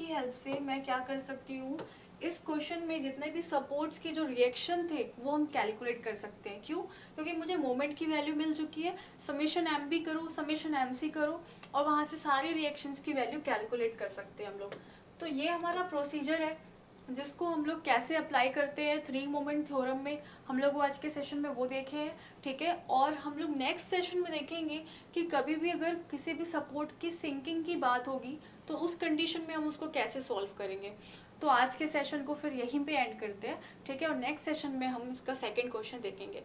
हेल्प से मैं क्या कर सकती हूँ, इस क्वेश्चन में जितने भी सपोर्ट्स के जो रिएक्शन थे वो हम कैलकुलेट कर सकते हैं। क्यों? क्योंकि मुझे मोमेंट की वैल्यू मिल चुकी है, समेशन एम बी करो, समेशन एम सी करो, और वहाँ से सारे रिएक्शंस की वैल्यू कैलकुलेट कर सकते हैं हम लोग। तो ये हमारा प्रोसीजर है जिसको हम लोग कैसे अप्लाई करते हैं 3 मोमेंट थ्योरम में, हम लोग वो आज के सेशन में वो देखे हैं, ठीक है। और हम लोग नेक्स्ट सेशन में देखेंगे कि कभी भी अगर किसी भी सपोर्ट की सिंकिंग की बात होगी तो उस कंडीशन में हम उसको कैसे सॉल्व करेंगे। तो आज के सेशन को फिर यहीं पे एंड करते हैं, ठीक है, और नेक्स्ट सेशन में हम इसका सेकंड क्वेश्चन देखेंगे।